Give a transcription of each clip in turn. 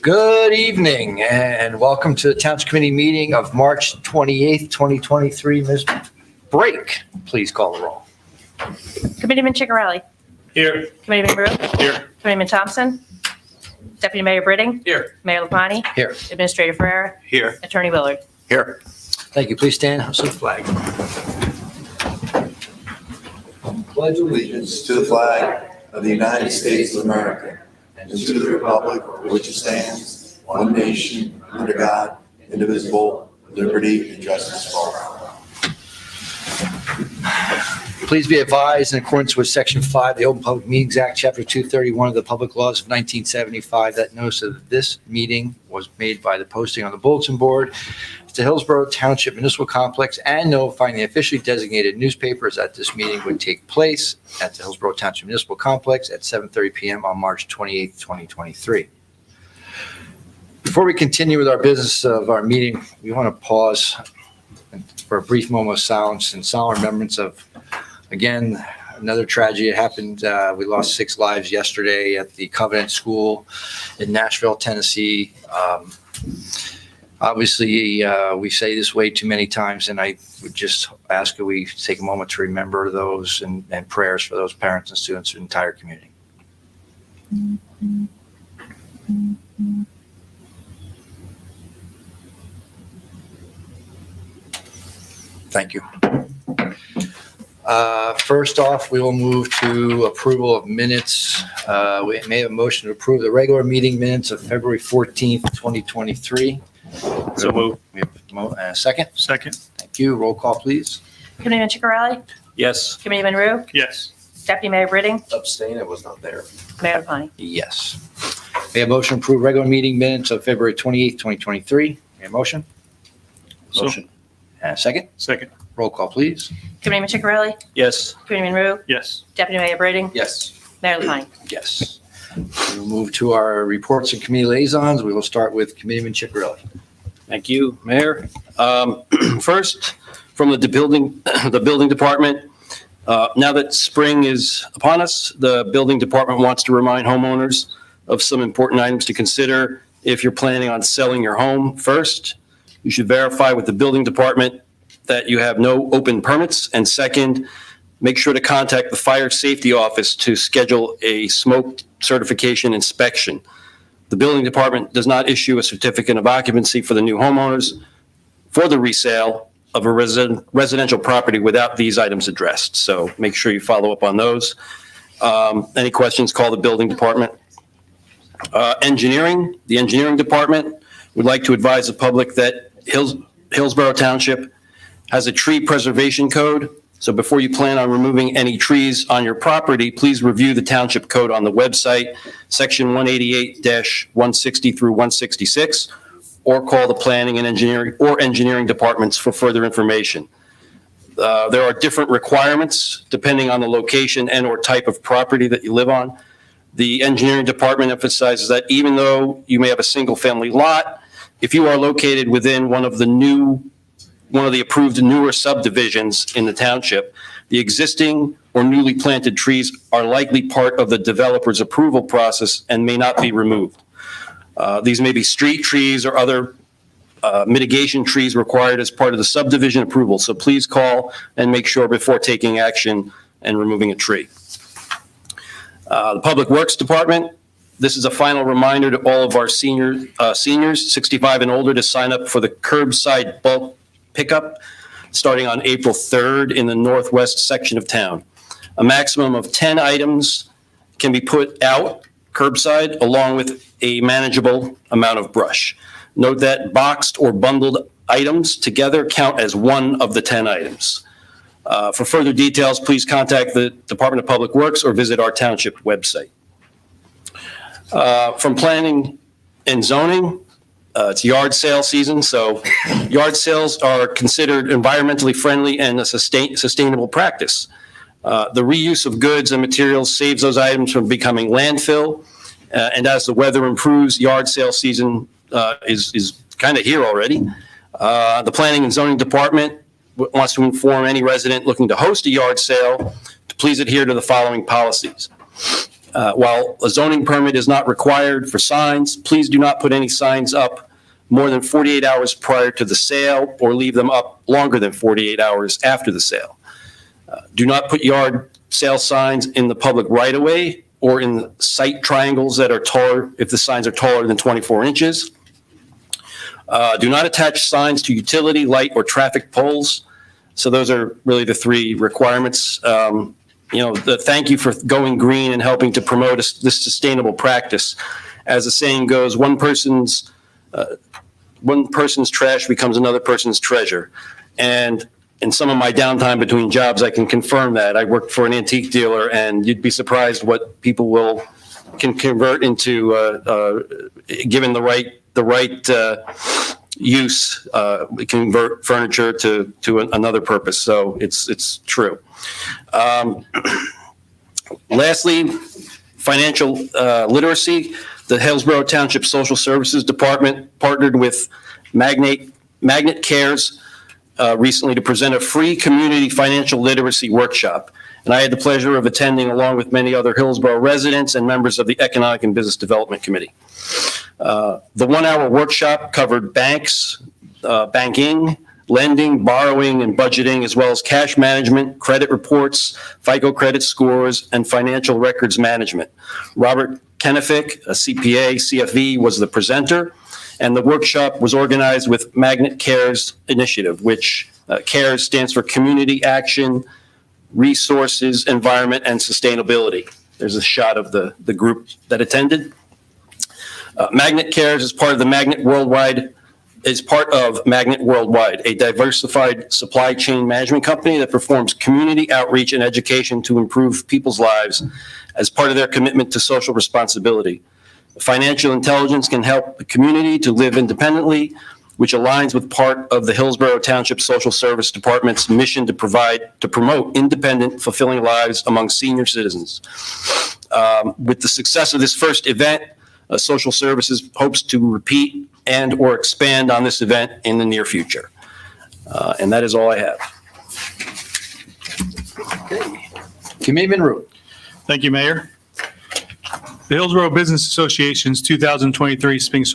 Good evening and welcome to the Township Committee meeting of March 28th, 2023. Ms. Brake, please call the roll. Committeeman Ciccarelli. Here. Committeeman Brew. Here. Committeeman Thompson. Deputy Mayor Britting. Here. Mayor Lapani. Here. Administrator Ferrera. Here. Attorney Willard. Here. Thank you. Please stand. Salute the flag. Pledge allegiance to the flag of the United States of America and to the republic for which it stands, one nation, under God, indivisible, with liberty and justice for all. Please be advised, in accordance with Section 5 of the Open Public Meetings Act, Chapter 231 of the Public Laws of 1975, that notice of this meeting was made by the posting on the bulletin board to Hillsborough Township Municipal Complex and notifying the officially designated newspapers that this meeting would take place at the Hillsborough Township Municipal Complex at 7:30 p.m. on March 28, 2023. Before we continue with our business of our meeting, we want to pause for a brief moment of silence in solemn remembrance of, again, another tragedy. It happened. We lost 6 lives yesterday at the Covenant School in Nashville, Tennessee. Obviously, we say this way too many times, and I would just ask that we take a moment to remember those and prayers for those parents and students and the entire community. Thank you. First off, we will move to approval of minutes. We may have a motion to approve the regular meeting minutes of February 14th, 2023. So move. We have a second. Second. Thank you. Roll call, please. Committeeman Ciccarelli. Yes. Committeeman Brew. Yes. Deputy Mayor Britting. Abstain, I was not there. Mayor Lapani. Yes. We have a motion to approve regular meeting minutes of February 28th, 2023. We have a motion? Motion. And a second. Second. Roll call, please. Committeeman Ciccarelli. Yes. Committeeman Brew. Yes. Deputy Mayor Britting. Yes. Mayor Lapani. Yes. We will move to our reports and committee liaisons. We will start with Committeeman Ciccarelli. Thank you, Mayor. First, from the building department, now that spring is upon us, the building department wants to remind homeowners of some important items to consider if you're planning on selling your home. First, you should verify with the building department that you have no open permits. And second, make sure to contact the fire safety office to schedule a smoke certification inspection. The building department does not issue a certificate of occupancy for the new homeowners for the resale of a residential property without these items addressed. So make sure you follow up on those. Any questions, call the building department. Engineering, the engineering department would like to advise the public that Hillsborough Township has a tree preservation code. So before you plan on removing any trees on your property, please review the township code on the website, section 188-160 through 166, or call the planning and engineering departments for further information. There are different requirements depending on the location and or type of property that you live on. The engineering department emphasizes that even though you may have a single family lot, if you are located within one of the approved newer subdivisions in the township, the existing or newly planted trees are likely part of the developer's approval process and may not be removed. These may be street trees or other mitigation trees required as part of the subdivision approval. So please call and make sure before taking action and removing a tree. The Public Works Department, this is a final reminder to all of our seniors 65 and older to sign up for the curbside bulk pickup starting on April 3rd in the northwest section of town. A maximum of 10 items can be put out curbside along with a manageable amount of brush. Note that boxed or bundled items together count as one of the 10 items. For further details, please contact the Department of Public Works or visit our township website. From planning and zoning, it's yard sale season, so yard sales are considered environmentally friendly and a sustainable practice. The reuse of goods and materials saves those items from becoming landfill, and as the weather improves, yard sale season is kind of here already. The Planning and Zoning Department wants to inform any resident looking to host a yard sale to please adhere to the following policies. While a zoning permit is not required for signs, please do not put any signs up more than 48 hours prior to the sale or leave them up longer than 48 hours after the sale. Do not put yard sale signs in the public right-of-way or in site triangles that are taller, if the signs are taller than 24 inches. Do not attach signs to utility, light, or traffic poles. So those are really the three requirements. Thank you for going green and helping to promote this sustainable practice. As the saying goes, one person's trash becomes another person's treasure. And in some of my downtime between jobs, I can confirm that. I worked for an antique dealer, and you'd be surprised what people can convert into, given the right use, convert furniture to another purpose. So it's true. Lastly, financial literacy. The Hillsborough Township Social Services Department partnered with Magnet Cares recently to present a free community financial literacy workshop. And I had the pleasure of attending along with many other Hillsborough residents and members of the Economic and Business Development Committee. The 1-hour workshop covered banks, banking, lending, borrowing, and budgeting, as well as cash management, credit reports, FICO credit scores, and financial records management. Robert Kenefick, a CPA, CFE, was the presenter, and the workshop was organized with Magnet Cares Initiative, which CARES stands for Community Action, Resources, Environment, and Sustainability. There's a shot of the group that attended. Magnet Cares is part of Magnet Worldwide, a diversified supply chain management company that performs community outreach and education to improve people's lives as part of their commitment to social responsibility. Financial intelligence can help the community to live independently, which aligns with part of the Hillsborough Township Social Service Department's mission to promote independent, fulfilling lives among senior citizens. With the success of this first event, Social Services hopes to repeat and or expand on this event in the near future. And that is all I have. Okay. Committeeman Root. Thank you, Mayor. The Hillsborough Business Association's 2023 Spring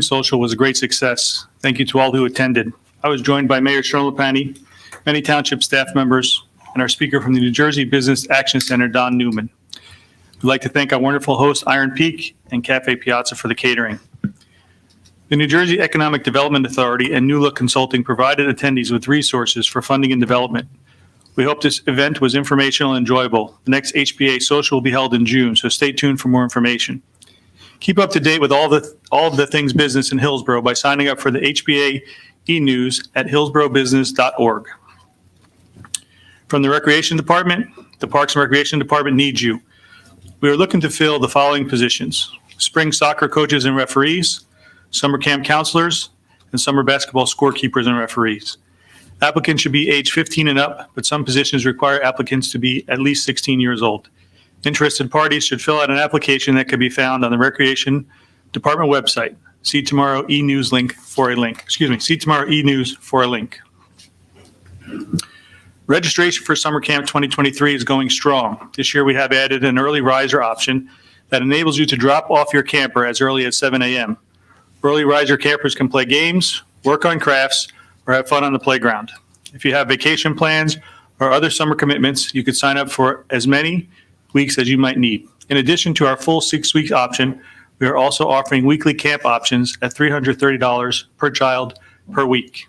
Social was a great success. Thank you to all who attended. I was joined by Mayor Cheryl LaPani, many township staff members, and our speaker from the New Jersey Business Action Center, Don Newman. We'd like to thank our wonderful host, Iron Peak and Cafe Piazza, for the catering. The New Jersey Economic Development Authority and New Look Consulting provided attendees with resources for funding and development. We hope this event was informational and enjoyable. The next HBA Social will be held in June, so stay tuned for more information. Keep up to date with all of the things business in Hillsborough by signing up for the HBA e-news at hillsboroughbusiness.org. From the Recreation Department, the Parks and Recreation Department needs you. We are looking to fill the following positions: spring soccer coaches and referees, summer camp counselors, and summer basketball scorekeepers and referees. Applicants should be age 15 and up, but some positions require applicants to be at least 16 years old. Interested parties should fill out an application that can be found on the Recreation Department website. See tomorrow e-news for a link. See tomorrow e-news for a link. Registration for Summer Camp 2023 is going strong. This year we have added an early riser option that enables you to drop off your camper as early as 7 a.m. Early riser campers can play games, work on crafts, or have fun on the playground. If you have vacation plans or other summer commitments, you could sign up for as many weeks as you might need. In addition to our full 6-week option, we are also offering weekly camp options at $330 per child per week.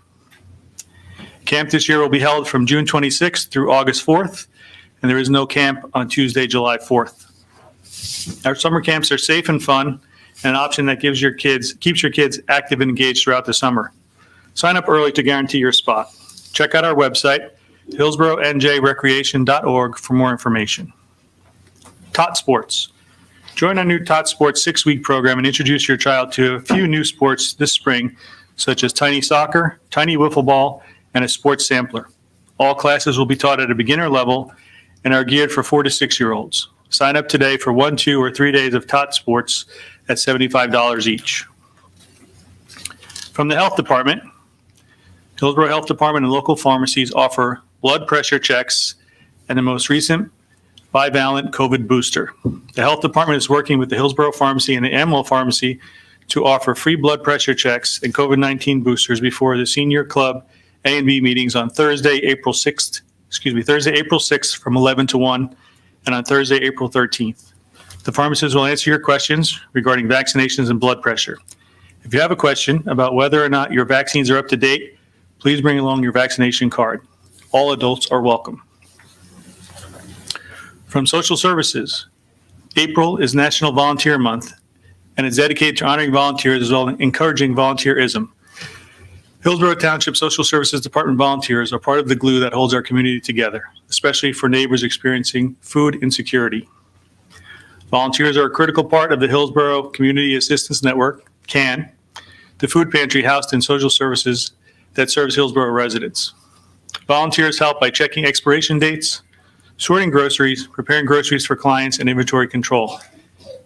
Camp this year will be held from June 26th through August 4th, and there is no camp on Tuesday, July 4th. Our summer camps are safe and fun, and an option that keeps your kids active and engaged throughout the summer. Sign up early to guarantee your spot. Check out our website, hillsboroughNJRecreation.org, for more information. Tot Sports. Join our new Tot Sports 6-week program and introduce your child to a few new sports this spring, such as tiny soccer, tiny wiffle ball, and a sports sampler. All classes will be taught at a beginner level and are geared for 4 to 6-year-olds. Sign up today for 1, 2, or 3 days of Tot Sports at $75 each. From the Health Department, Hillsborough Health Department and local pharmacies offer blood pressure checks and the most recent bivalent COVID booster. The health department is working with the Hillsborough Pharmacy and the Amwell Pharmacy to offer free blood pressure checks and COVID-19 boosters before the Senior Club A and B meetings on Thursday, April 6th from 11 to 1, and on Thursday, April 13th. The pharmacist will answer your questions regarding vaccinations and blood pressure. If you have a question about whether or not your vaccines are up to date, please bring along your vaccination card. All adults are welcome. From Social Services, April is National Volunteer Month, and it's dedicated to honoring volunteers as well as encouraging volunteerism. Hillsborough Township Social Services Department volunteers are part of the glue that holds our community together, especially for neighbors experiencing food insecurity. Volunteers are a critical part of the Hillsborough Community Assistance Network, CAN, the food pantry housed in social services that serves Hillsborough residents. Volunteers help by checking expiration dates, sorting groceries, preparing groceries for clients, and inventory control.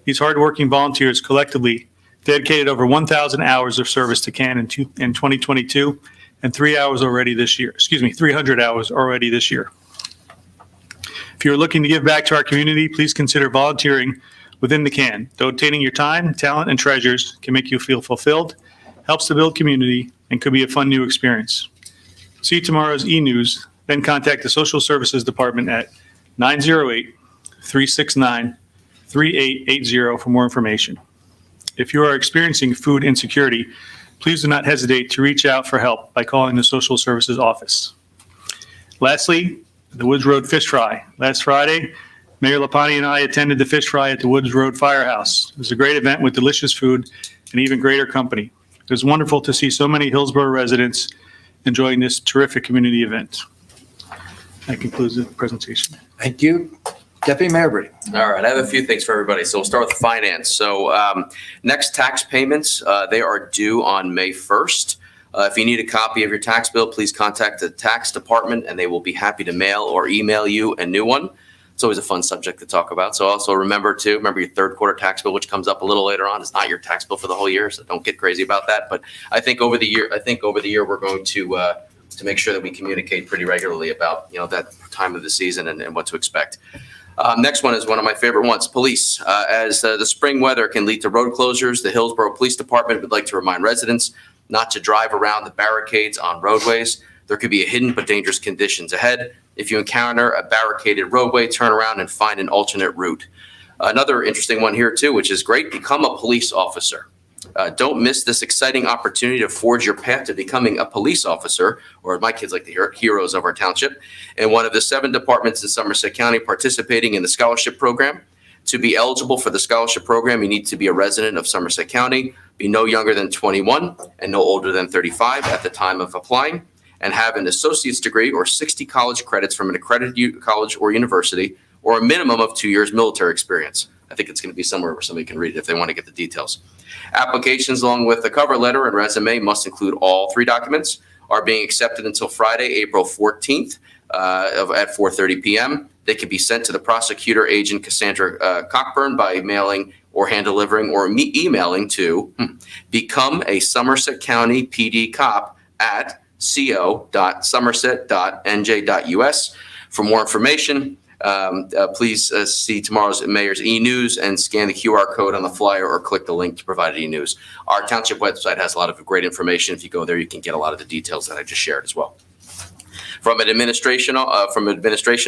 These hardworking volunteers collectively dedicated over 1,000 hours of service to CAN in 2022 and 300 hours already this year. If you're looking to give back to our community, please consider volunteering within the CAN. Donating your time, talent, and treasures can make you feel fulfilled, helps to build community, and could be a fun new experience. See tomorrow's e-news, then contact the Social Services Department at 908-369-3880 for more information. If you are experiencing food insecurity, please do not hesitate to reach out for help by calling the Social Services Office. Lastly, the Woods Road Fish Fry. Last Friday, Mayor Lapani and I attended the Fish Fry at the Woods Road Firehouse. It was a great event with delicious food and even greater company. It was wonderful to see so many Hillsborough residents enjoying this terrific community event. That concludes the presentation. Thank you. Deputy Mayor Brady. All right, I have a few things for everybody. So we'll start with finance. So next tax payments, they are due on May 1st. If you need a copy of your tax bill, please contact the tax department and they will be happy to mail or email you a new one. It's always a fun subject to talk about. So also remember your third quarter tax bill, which comes up a little later on. It's not your tax bill for the whole year, so don't get crazy about that. But I think over the year we're going to make sure that we communicate pretty regularly about that time of the season and what to expect. Next one is one of my favorite ones, police. As the spring weather can lead to road closures, the Hillsborough Police Department would like to remind residents not to drive around the barricades on roadways. There could be hidden but dangerous conditions ahead. If you encounter a barricaded roadway, turn around and find an alternate route. Another interesting one here too, which is great, become a police officer. Don't miss this exciting opportunity to forge your path to becoming a police officer, or my kids like to hear heroes of our township, and one of the 7 departments in Somerset County participating in the scholarship program. To be eligible for the scholarship program, you need to be a resident of Somerset County, be no younger than 21 and no older than 35 at the time of applying, and have an associate's degree or 60 college credits from an accredited college or university, or a minimum of 2 years military experience. I think it's going to be somewhere where somebody can read it if they want to get the details. Applications along with the cover letter and resume must include all 3 documents, are being accepted until Friday, April 14th at 4:30 p.m. They can be sent to the prosecutor agent Cassandra Cockburn by mailing or hand delivering or emailing to become a Somerset County PD cop at co.somerset.nj.us. For more information, please see tomorrow's Mayor's e-news and scan the QR code on the flyer or click the link to provide e-news. Our township website has a lot of great information. If you go there, you can get a lot of the details that I just shared as well. From an administration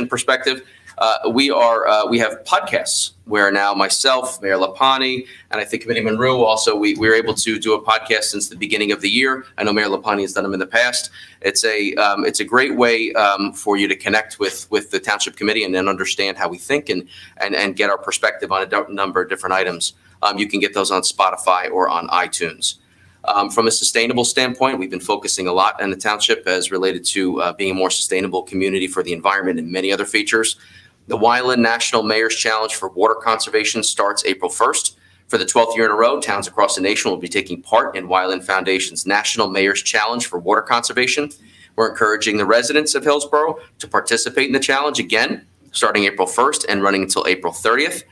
perspective, we have podcasts where now myself, Mayor Lapani, and I think Committee Monroe also, we were able to do a podcast since the beginning of the year. I know Mayor Lapani has done them in the past. It's a great way for you to connect with the Township Committee and then understand how we think and get our perspective on a number of different items. You can get those on Spotify or on iTunes. From a sustainable standpoint, we've been focusing a lot in the township as related to being a more sustainable community for the environment and many other features. The Wyland National Mayor's Challenge for Water Conservation starts April 1st. For the 12th year in a row, towns across the nation will be taking part in Wyland Foundation's National Mayor's Challenge for Water Conservation. We're encouraging the residents of Hillsborough to participate in the challenge again, starting April 1st and running until April 30th.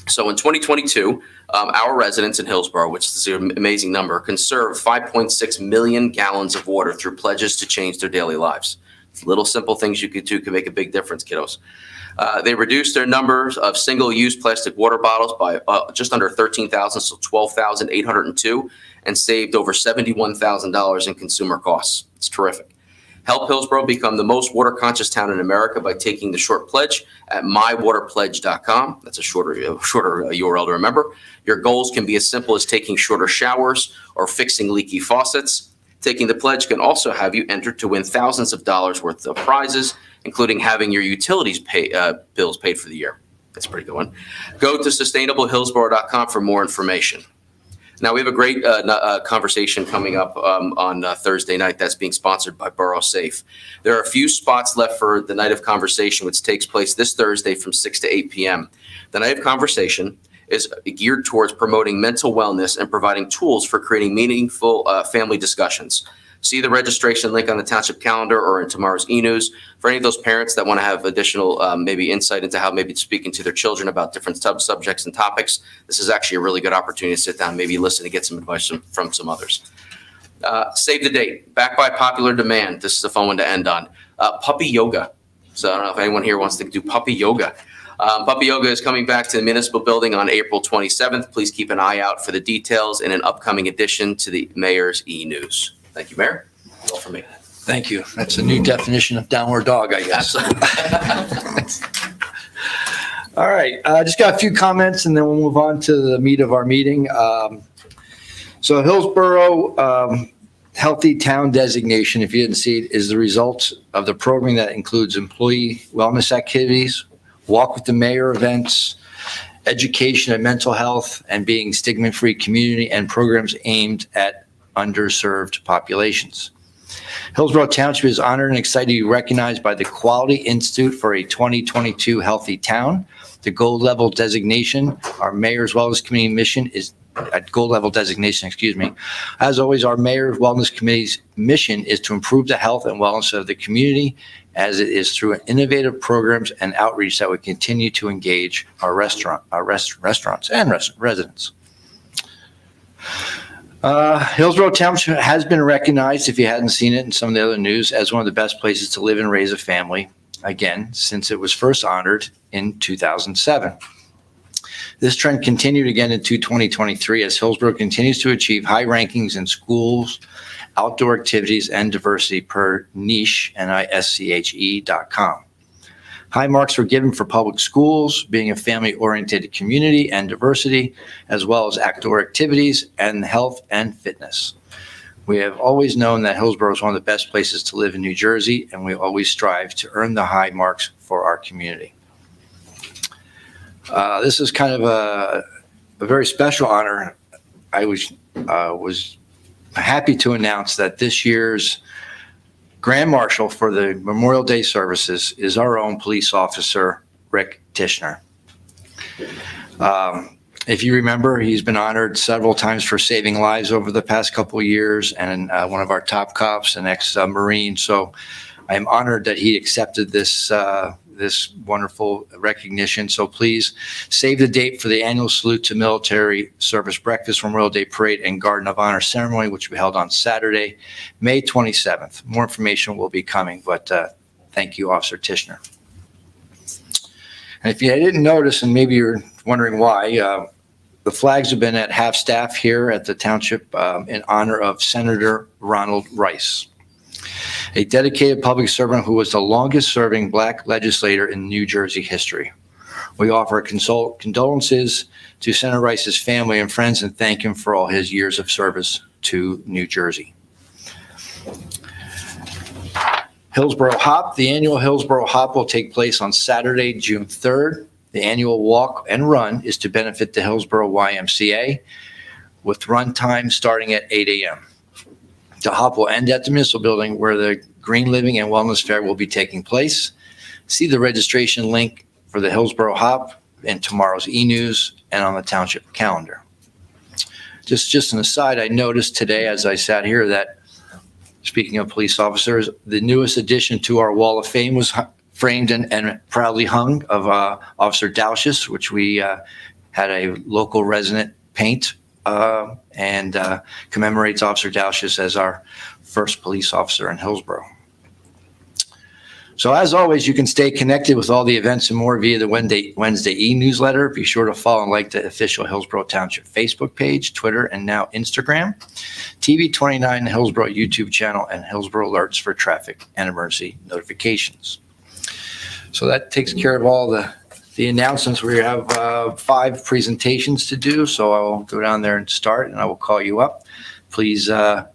So in 2022, our residents in Hillsborough, which is an amazing number, conserved 5.6 million gallons of water through pledges to change their daily lives. Little simple things you could do can make a big difference, kiddos. They reduced their numbers of single-use plastic water bottles by just under 13,000, so 12,802, and saved over $71,000 in consumer costs. It's terrific. Help Hillsborough become the most water-conscious town in America by taking the short pledge at mywaterpledge.com. That's a shorter URL to remember. Your goals can be as simple as taking shorter showers or fixing leaky faucets. Taking the pledge can also have you entered to win thousands of dollars worth of prizes, including having your utilities bills paid for the year. That's a pretty good one. Go to sustainablehillsborough.com for more information. Now, we have a great conversation coming up on Thursday night that's being sponsored by Borough Safe. There are a few spots left for the Night of Conversation, which takes place this Thursday from 6 to 8 p.m. The Night of Conversation is geared towards promoting mental wellness and providing tools for creating meaningful family discussions. See the registration link on the Township calendar or in tomorrow's e-news. For any of those parents that want to have additional maybe insight into how maybe speaking to their children about different subjects and topics, this is actually a really good opportunity to sit down, maybe listen and get some advice from some others. Save the date. Back by popular demand. This is a fun one to end on. Puppy yoga. So I don't know if anyone here wants to do puppy yoga. Puppy yoga is coming back to the municipal building on April 27th. Please keep an eye out for the details in an upcoming edition to the mayor's e-news. Thank you, Mayor. That's all for me. Thank you. That's a new definition of downward dog, I guess. All right, just got a few comments and then we'll move on to the meat of our meeting. So Hillsborough Healthy Town designation, if you didn't see it, is the result of the program that includes employee wellness activities, walk with the mayor events, education and mental health, and being stigma-free community and programs aimed at underserved populations. Hillsborough Township is honored and excited to be recognized by the Quality Institute for a 2022 Healthy Town. The gold level designation, our Mayor's Wellness Committee mission is at gold level designation, As always, our Mayor's Wellness Committee's mission is to improve the health and wellness of the community as it is through innovative programs and outreach that would continue to engage our restaurants and residents. Hillsborough Township has been recognized, if you hadn't seen it in some of the other news, as one of the best places to live and raise a family, again, since it was first honored in 2007. This trend continued again in 2023 as Hillsborough continues to achieve high rankings in schools, outdoor activities, and diversity per niche, NISCHE.com. High marks were given for public schools, being a family-oriented community and diversity, as well as outdoor activities and health and fitness. We have always known that Hillsborough is one of the best places to live in New Jersey, and we always strive to earn the high marks for our community. This is kind of a very special honor. I was happy to announce that this year's Grand Marshal for the Memorial Day services is our own police officer, Rick Tishner. If you remember, he's been honored several times for saving lives over the past couple of years, and one of our top cops, an ex-Marine. So I'm honored that he accepted this wonderful recognition. So please save the date for the annual Salute to Military Service Breakfast, Memorial Day Parade, and Garden of Honor ceremony, which will be held on Saturday, May 27th. More information will be coming, but thank you, Officer Tishner. And if you didn't notice, and maybe you're wondering why, the flags have been at half-staff here at the Township in honor of Senator Ronald Rice, a dedicated public servant who was the longest-serving Black legislator in New Jersey history. We offer condolences to Senator Rice's family and friends and thank him for all his years of service to New Jersey. Hillsborough Hop. The annual Hillsborough Hop will take place on Saturday, June 3rd. The annual walk and run is to benefit the Hillsborough YMCA, with run time starting at 8 a.m. The hop will end at the municipal building where the Green Living and Wellness Fair will be taking place. See the registration link for the Hillsborough Hop in tomorrow's e-news and on the Township calendar. Just an aside, I noticed today as I sat here that, speaking of police officers, the newest addition to our Wall of Fame was framed and proudly hung of Officer Dauschis, which we had a local resident paint and commemorates Officer Dauschis as our first police officer in Hillsborough. So as always, you can stay connected with all the events and more via the Wednesday e-newsletter. Be sure to follow and like the official Hillsborough Township Facebook page, Twitter, and now Instagram, TV 29, the Hillsborough YouTube channel, and Hillsborough Alerts for traffic and emergency notifications. So that takes care of all the announcements. We have 5 presentations to do, so I will go down there and start, and I will call you up. Please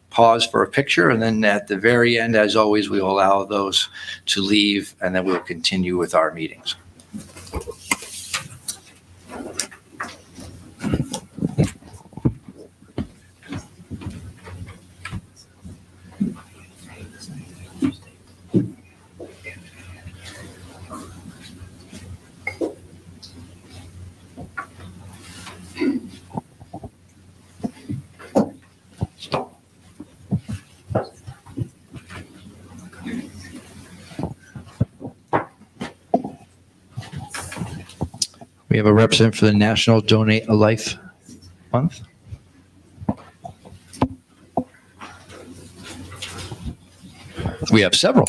pause for a picture, and then at the very end, as always, we will allow those to leave, and then we'll continue with our meetings. We have a representative for the National Donate a Life Month. We have several.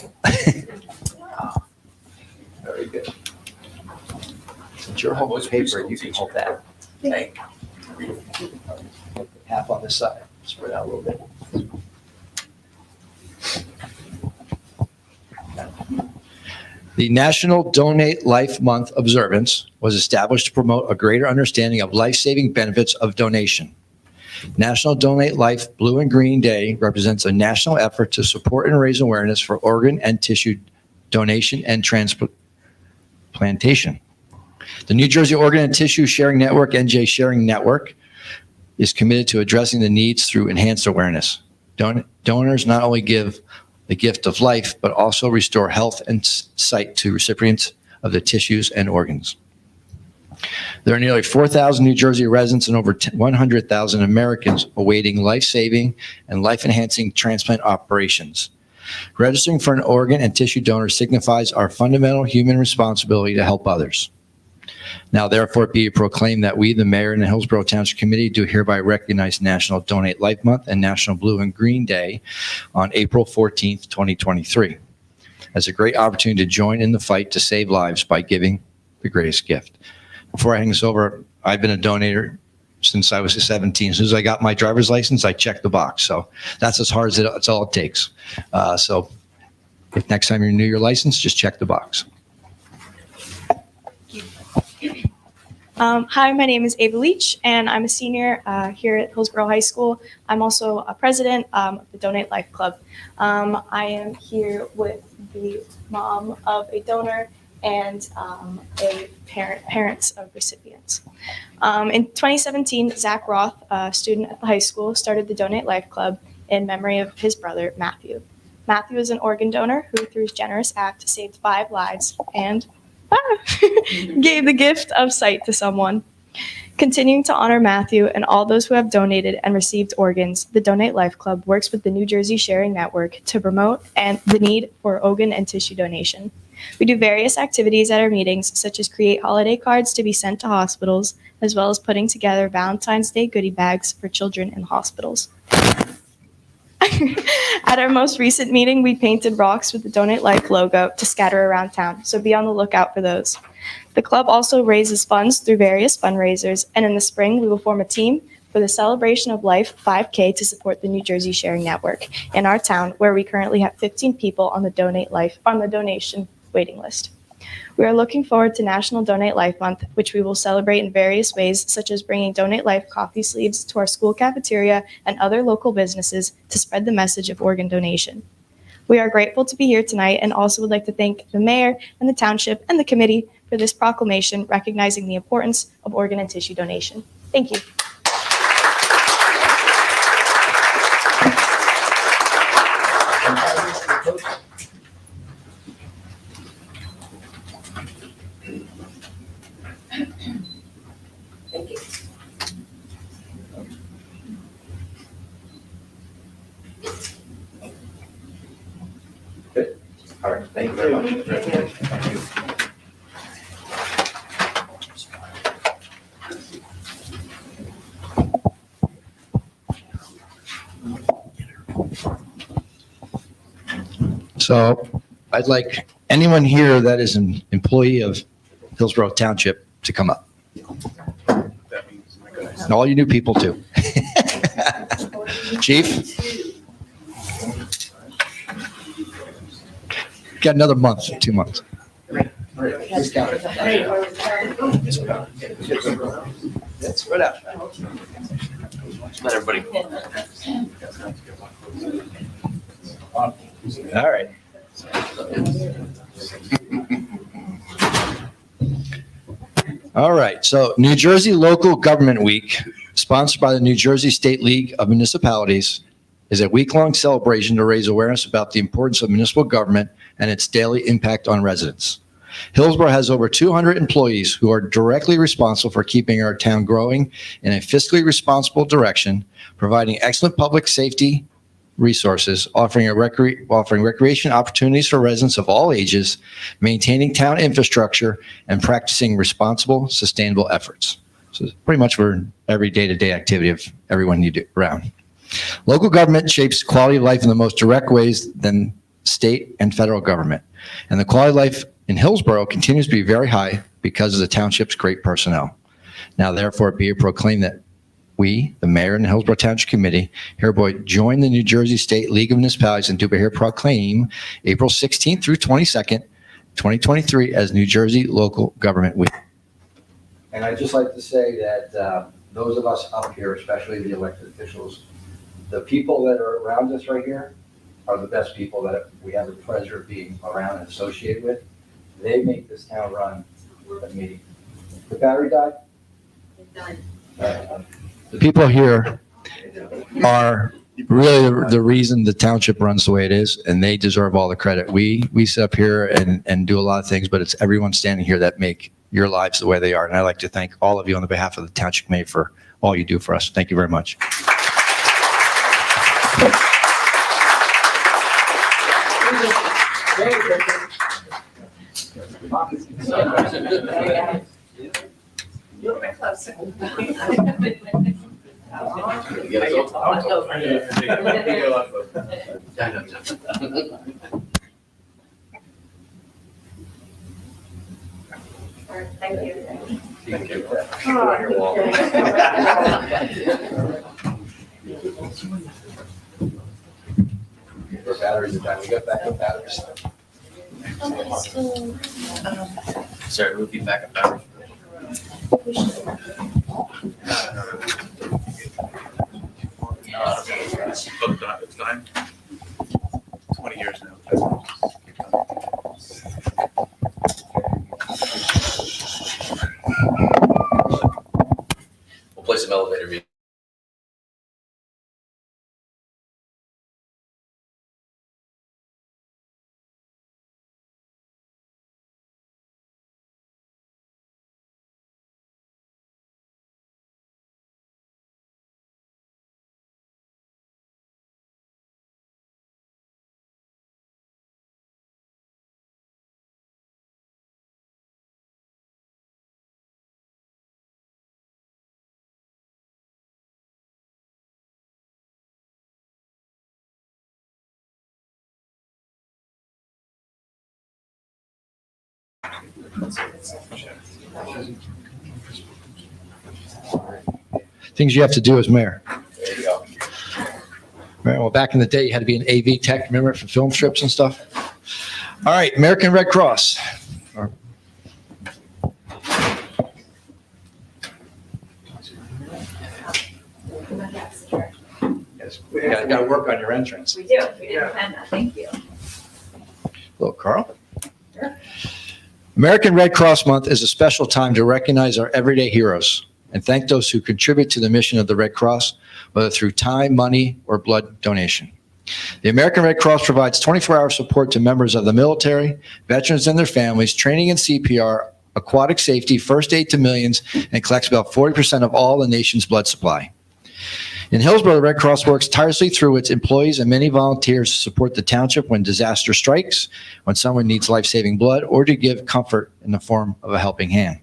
Very good. Since you're holding paper, you can hold that. Half on this side, spread out a little bit. The National Donate Life Month observance was established to promote a greater understanding of life-saving benefits of donation. National Donate Life Blue and Green Day represents a national effort to support and raise awareness for organ and tissue donation and transplantation. The New Jersey Organ and Tissue Sharing Network, NJ Sharing Network, is committed to addressing the needs through enhanced awareness. Donors not only give the gift of life, but also restore health and sight to recipients of the tissues and organs. There are nearly 4,000 New Jersey residents and over 100,000 Americans awaiting life-saving and life-enhancing transplant operations. Registering for an organ and tissue donor signifies our fundamental human responsibility to help others. Now, therefore, be it proclaimed that we, the Mayor and the Hillsborough Township Committee, do hereby recognize National Donate Life Month and National Blue and Green Day on April 14th, 2023, as a great opportunity to join in the fight to save lives by giving the greatest gift. Before I hang this over, I've been a donator since I was 17. As soon as I got my driver's license, I checked the box. So that's as hard as it's all it takes. So if next time you renew your license, just check the box. Hi, my name is Ava Leach, and I'm a senior here at Hillsborough High School. I'm also a president of the Donate Life Club. I am here with the mom of a donor and parents of recipients. In 2017, Zach Roth, a student at the high school, started the Donate Life Club in memory of his brother, Matthew. Matthew is an organ donor who, through his generous act, saved 5 lives and gave the gift of sight to someone. Continuing to honor Matthew and all those who have donated and received organs, the Donate Life Club works with the New Jersey Sharing Network to promote the need for organ and tissue donation. We do various activities at our meetings, such as create holiday cards to be sent to hospitals, as well as putting together Valentine's Day goodie bags for children in hospitals. At our most recent meeting, we painted rocks with the Donate Life logo to scatter around town, so be on the lookout for those. The club also raises funds through various fundraisers, and in the spring, we will form a team for the Celebration of Life 5K to support the New Jersey Sharing Network in our town, where we currently have 15 people on the donation waiting list. We are looking forward to National Donate Life Month, which we will celebrate in various ways, such as bringing Donate Life coffee sleeves to our school cafeteria and other local businesses to spread the message of organ donation. We are grateful to be here tonight and also would like to thank the mayor and the township and the committee for this proclamation recognizing the importance of organ and tissue donation. Thank you. All right, thank you very much. Thank you. So I'd like anyone here that is an employee of Hillsborough Township to come up. And all you new people too. Chief? Got another month, 2 months. Spread out. Let everybody. All right. All right, so New Jersey Local Government Week, sponsored by the New Jersey State League of Municipalities, is a week-long celebration to raise awareness about the importance of municipal government and its daily impact on residents. Hillsborough has over 200 employees who are directly responsible for keeping our town growing in a fiscally responsible direction, providing excellent public safety resources, offering recreation opportunities for residents of all ages, maintaining town infrastructure, and practicing responsible, sustainable efforts. So it's pretty much for every day-to-day activity of everyone you do around. Local government shapes quality of life in the most direct ways than state and federal government. And the quality of life in Hillsborough continues to be very high because of the township's great personnel. Now, therefore, be it proclaimed that we, the mayor and the Hillsborough Township Committee, hereby join the New Jersey State League of Municipalities and do here proclaim April 16th through 22nd, 2023 as New Jersey Local Government Week. And I'd just like to say that those of us up here, especially the elected officials, the people that are around us right here are the best people that we have the pleasure of being around and associated with. They make this town run with a meeting. The battery died? The people here are really the reason the township runs the way it is, and they deserve all the credit. We sit up here and do a lot of things, but it's everyone standing here that make your lives the way they are. And I'd like to thank all of you on the behalf of the Township Committee for all you do for us. Thank you very much. Thank you. Your batteries are done. We got backup batteries. Sarah, we'll keep back up battery. It's time. 20 years now. We'll play some elevator music. Things you have to do as mayor. There you go. Right, well, back in the day, you had to be an AV tech, remember, for film strips and stuff? All right, American Red Cross. Yes, we got to work on your entrance. We do. We didn't plan that. Thank you. Hello, Carl. American Red Cross Month is a special time to recognize our everyday heroes and thank those who contribute to the mission of the Red Cross, whether through time, money, or blood donation. The American Red Cross provides 24-hour support to members of the military, veterans and their families, training in CPR, aquatic safety, first aid to millions, and collects about 40% of all the nation's blood supply. In Hillsborough, the Red Cross works tirelessly through its employees and many volunteers to support the township when disaster strikes, when someone needs life-saving blood, or to give comfort in the form of a helping hand.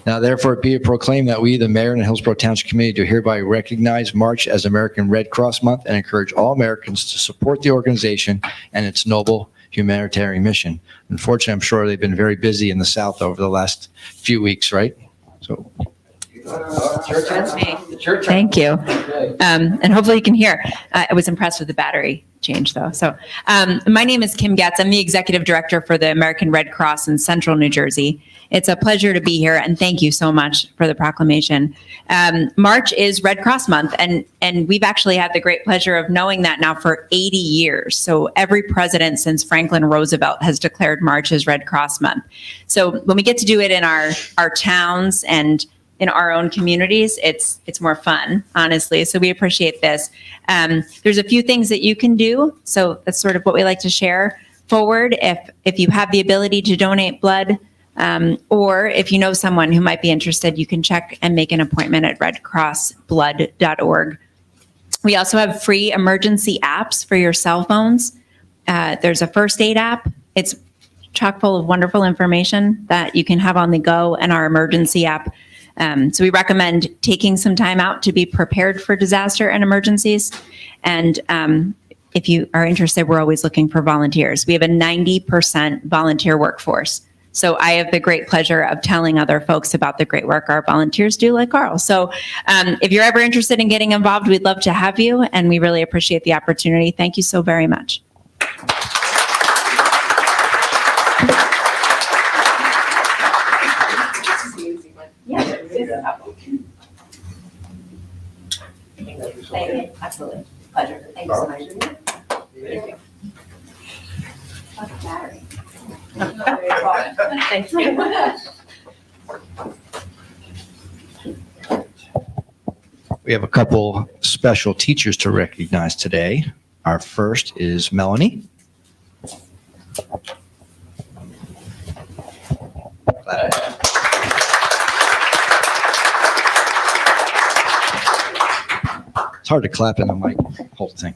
Now, therefore, be it proclaimed that we, the mayor and the Hillsborough Township Committee, do hereby recognize March as American Red Cross Month and encourage all Americans to support the organization and its noble humanitarian mission. Unfortunately, I'm sure they've been very busy in the South over the last few weeks, right? So. It's your turn. It's your turn. Thank you. And hopefully you can hear. I was impressed with the battery change though. So my name is Kim Gatz. I'm the executive director for the American Red Cross in Central New Jersey. It's a pleasure to be here and thank you so much for the proclamation. March is Red Cross Month and we've actually had the great pleasure of knowing that now for 80 years. So every president since Franklin Roosevelt has declared March as Red Cross Month. So when we get to do it in our towns and in our own communities, it's more fun, honestly. So we appreciate this. There's a few things that you can do. So that's sort of what we like to share forward. If you have the ability to donate blood, or if you know someone who might be interested, you can check and make an appointment at redcrossblood.org. We also have free emergency apps for your cell phones. There's a first aid app. It's chock full of wonderful information that you can have on the go, and our emergency app. So we recommend taking some time out to be prepared for disaster and emergencies. And if you are interested, we're always looking for volunteers. We have a 90% volunteer workforce. So I have the great pleasure of telling other folks about the great work our volunteers do, like Carl. So if you're ever interested in getting involved, we'd love to have you. And we really appreciate the opportunity. Thank you so very much. Thank you. Absolutely. Pleasure. Thank you so much. Battery. Thank you. We have a couple special teachers to recognize today. Our first is Melanie. It's hard to clap in the mic, whole thing.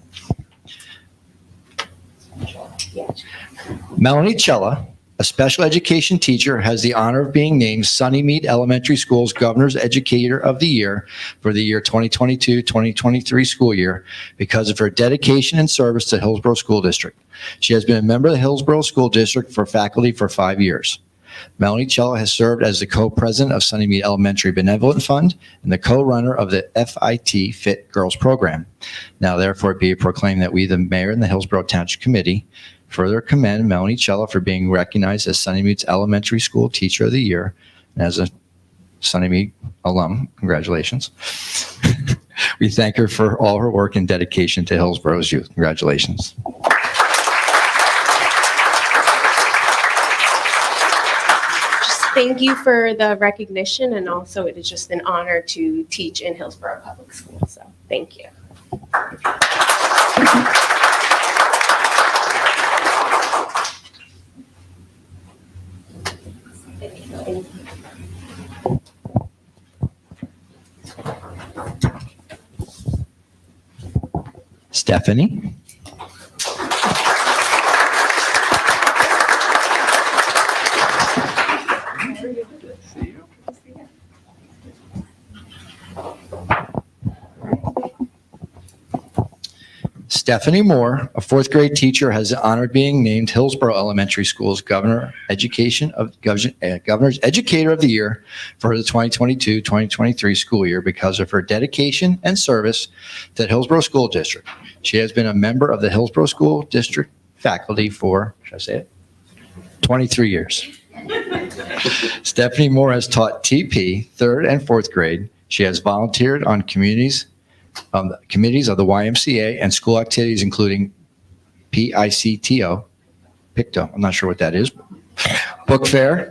Melanie Cella, a special education teacher, has the honor of being named Sunnymead Elementary School's Governor's Educator of the Year for the year 2022-2023 school year because of her dedication and service to Hillsborough School District. She has been a member of the Hillsborough School District for faculty for 5 years. Melanie Cella has served as the co-president of Sunnymead Elementary Benevolent Fund and the co-runner of the FIT Fit Girls Program. Now, therefore, be it proclaimed that we, the mayor and the Hillsborough Township Committee, further commend Melanie Cella for being recognized as Sunnymead's Elementary School Teacher of the Year. And as a Sunnymead alum, congratulations. We thank her for all her work and dedication to Hillsborough's youth. Congratulations. Thank you for the recognition, and also it is just an honor to teach in Hillsborough Public Schools, so thank you. Stephanie. Stephanie Moore, a fourth grade teacher, has the honor of being named Hillsborough Elementary School's Governor's Educator of the Year for the 2022-2023 school year because of her dedication and service to the Hillsborough School District. She has been a member of the Hillsborough School District faculty for, 23 years. Stephanie Moore has taught TP, third and fourth grade. She has volunteered on committees of the YMCA and school activities, including PICTO, I'm not sure what that is, book fair,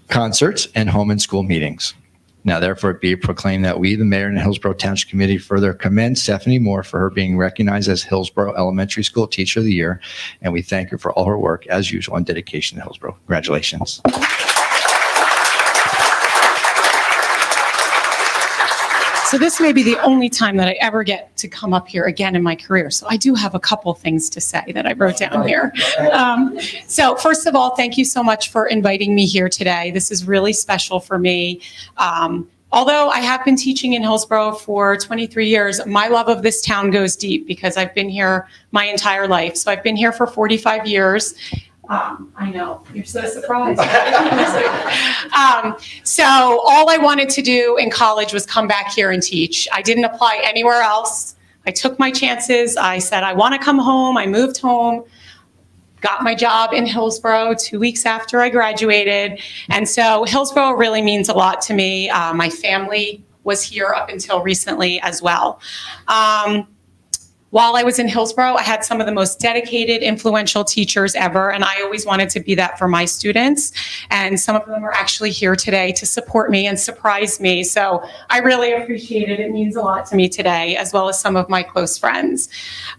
concerts, and home and school meetings. Now, therefore, be it proclaimed that we, the mayor and the Hillsborough Township Committee, further commend Stephanie Moore for her being recognized as Hillsborough Elementary School Teacher of the Year, and we thank her for all her work, as usual, and dedication to Hillsborough. Congratulations. So this may be the only time that I ever get to come up here again in my career. So I do have a couple things to say that I wrote down here. So first of all, thank you so much for inviting me here today. This is really special for me. Although I have been teaching in Hillsborough for 23 years, my love of this town goes deep because I've been here my entire life. So I've been here for 45 years. I know, you're so surprised. So all I wanted to do in college was come back here and teach. I didn't apply anywhere else. I took my chances. I said, I want to come home. I moved home. Got my job in Hillsborough 2 weeks after I graduated. And so Hillsborough really means a lot to me. My family was here up until recently as well. While I was in Hillsborough, I had some of the most dedicated, influential teachers ever, and I always wanted to be that for my students. And some of them are actually here today to support me and surprise me. So I really appreciate it. It means a lot to me today, as well as some of my close friends.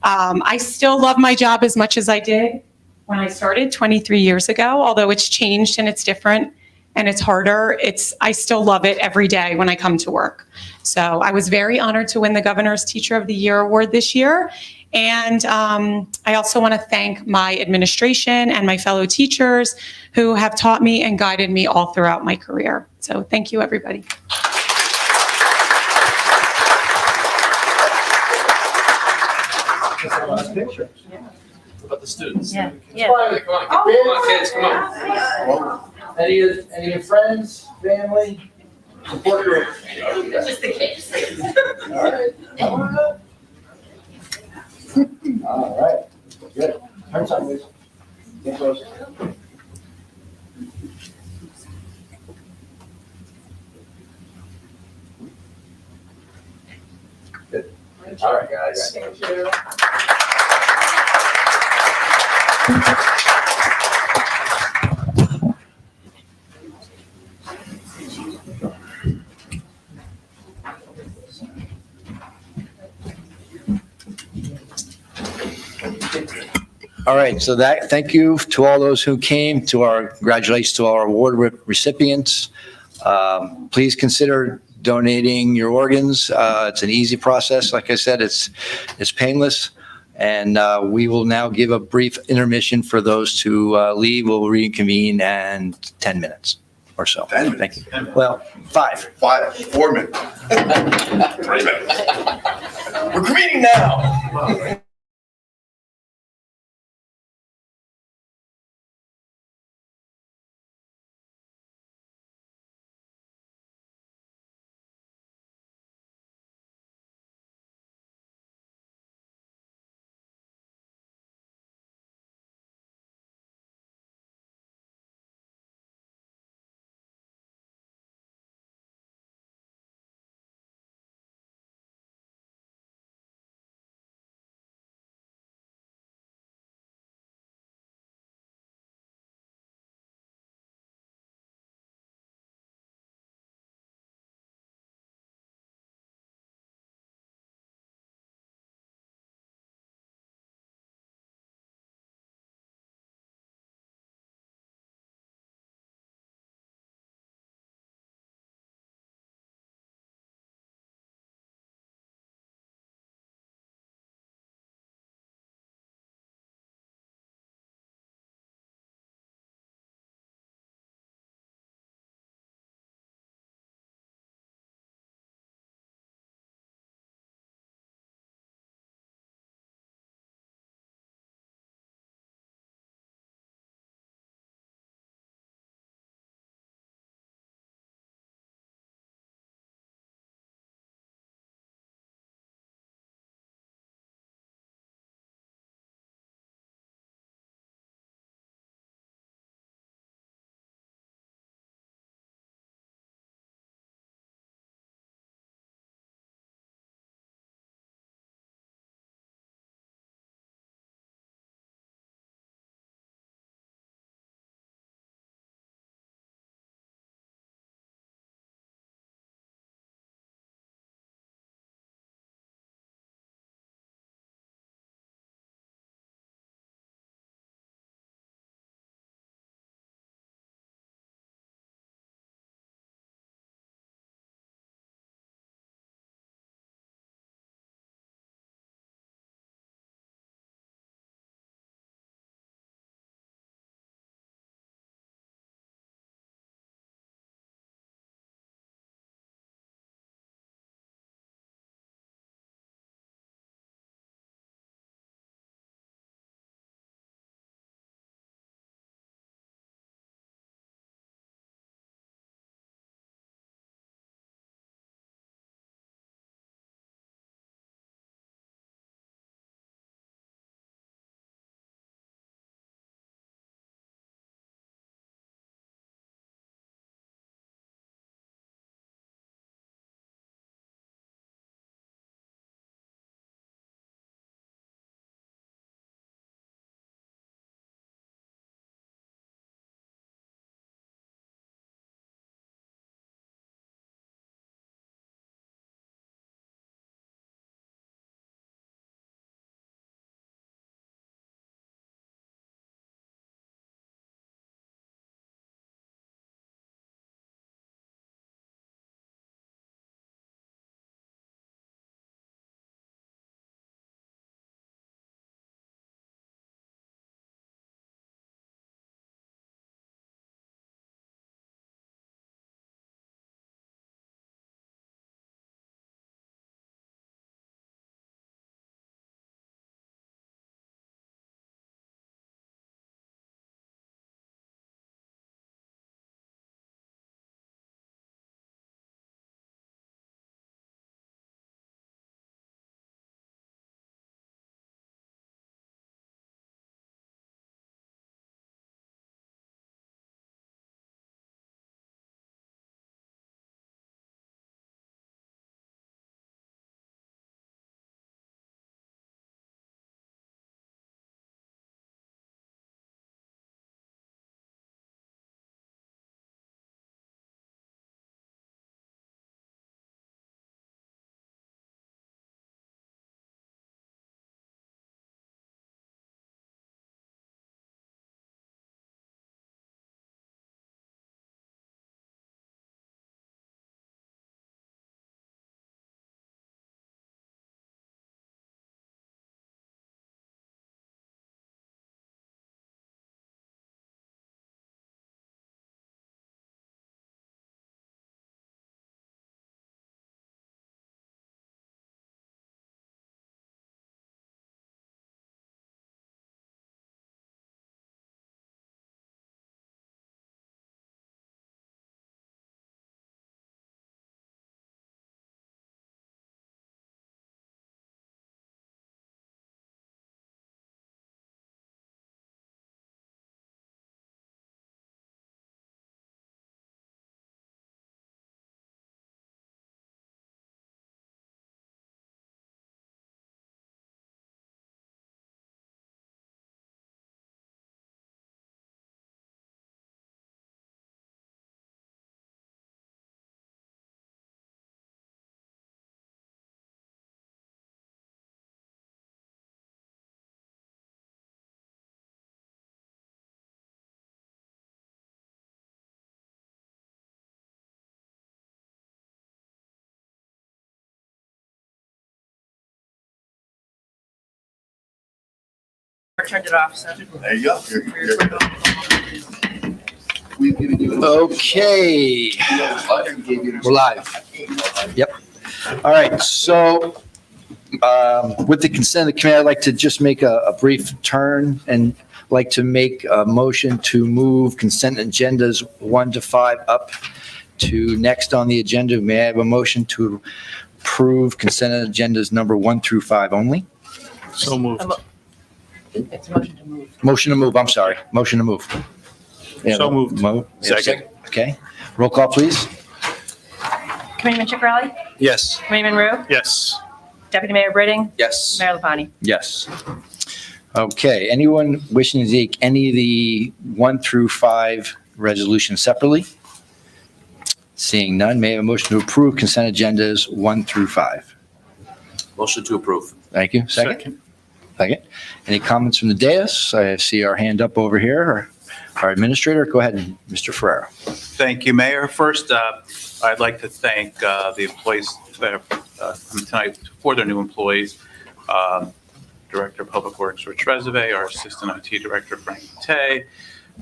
I still love my job as much as I did when I started 23 years ago, although it's changed and it's different and it's harder. I still love it every day when I come to work. So I was very honored to win the Governor's Teacher of the Year award this year. And I also want to thank my administration and my fellow teachers who have taught me and guided me all throughout my career. So thank you, everybody. Last picture. What about the students? Yeah. Come on, kids, come on. Any of your friends, family, support group? Just the kids. All right. Come on up. All right. Good. Turn sideways. Get close. Good. All right, guys. Thank you. All right, so thank you to all those who came, congratulations to our award recipients. Please consider donating your organs. It's an easy process. Like I said, it's painless. And we will now give a brief intermission for those to leave. We'll reconvene in 10 minutes or so. 10 Thank you. Well, 5. 4 minutes. 3 minutes. We're convening now. Turned it off, so. There you go. You're good. We've given you. Okay, we're live. Yep. All right, so with the consent of the committee, I'd like to just make a brief turn and like to make a motion to move consent agendas 1 to 5 up to next on the agenda. May I have a motion to approve consent agendas number 1 through 5 only? So moved. It's a motion to move. Motion to move, I'm sorry. Motion to move. Yeah, So moved. Second. Okay. Roll call, please. Committeeman Chicarelli? Yes. Committeeman Rue? Yes. Deputy Mayor Britting? Yes. Mayor LaPani? Yes. Okay, anyone wishing to take any of the 1 through 5 resolutions separately? Seeing none, may I have a motion to approve consent agendas 1 through 5? Motion to approve. Thank you. Second? Second. Any comments from the dais? I see our hand up over here. Our administrator, go ahead, Mr. Ferrero. Thank you, Mayor. First, I'd like to thank the employees that have come tonight for their new employees. Director of Public Works, Rich Reserve, our Assistant IT Director, Frank Tay,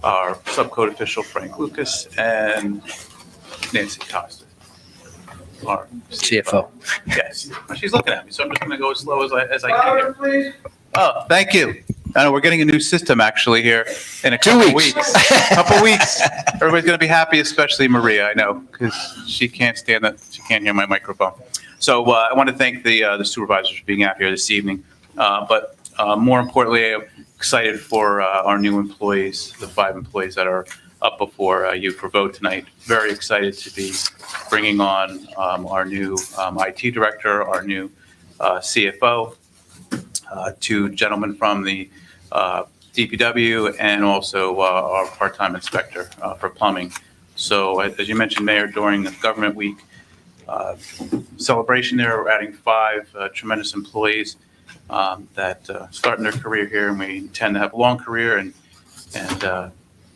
our Subcode Official, Frank Lucas, and Nancy Costa, our CFO. Yes, she's looking at me, so I'm just going to go as slow as I can here. Oh, thank you. I know we're getting a new system actually here in a couple weeks. Couple weeks. Everybody's going to be happy, especially Maria, I know, because she can't stand that. She can't hear my microphone. So I want to thank the supervisors for being out here this evening. But more importantly, I'm excited for our new employees, the 5 employees that are up before you for vote tonight. Very excited to be bringing on our new IT director, our new CFO, 2 gentlemen from the DPW, and also our part-time inspector for plumbing. So as you mentioned, Mayor, during the Government Week celebration there, we're adding 5 tremendous employees that starting their career here, and we intend to have a long career and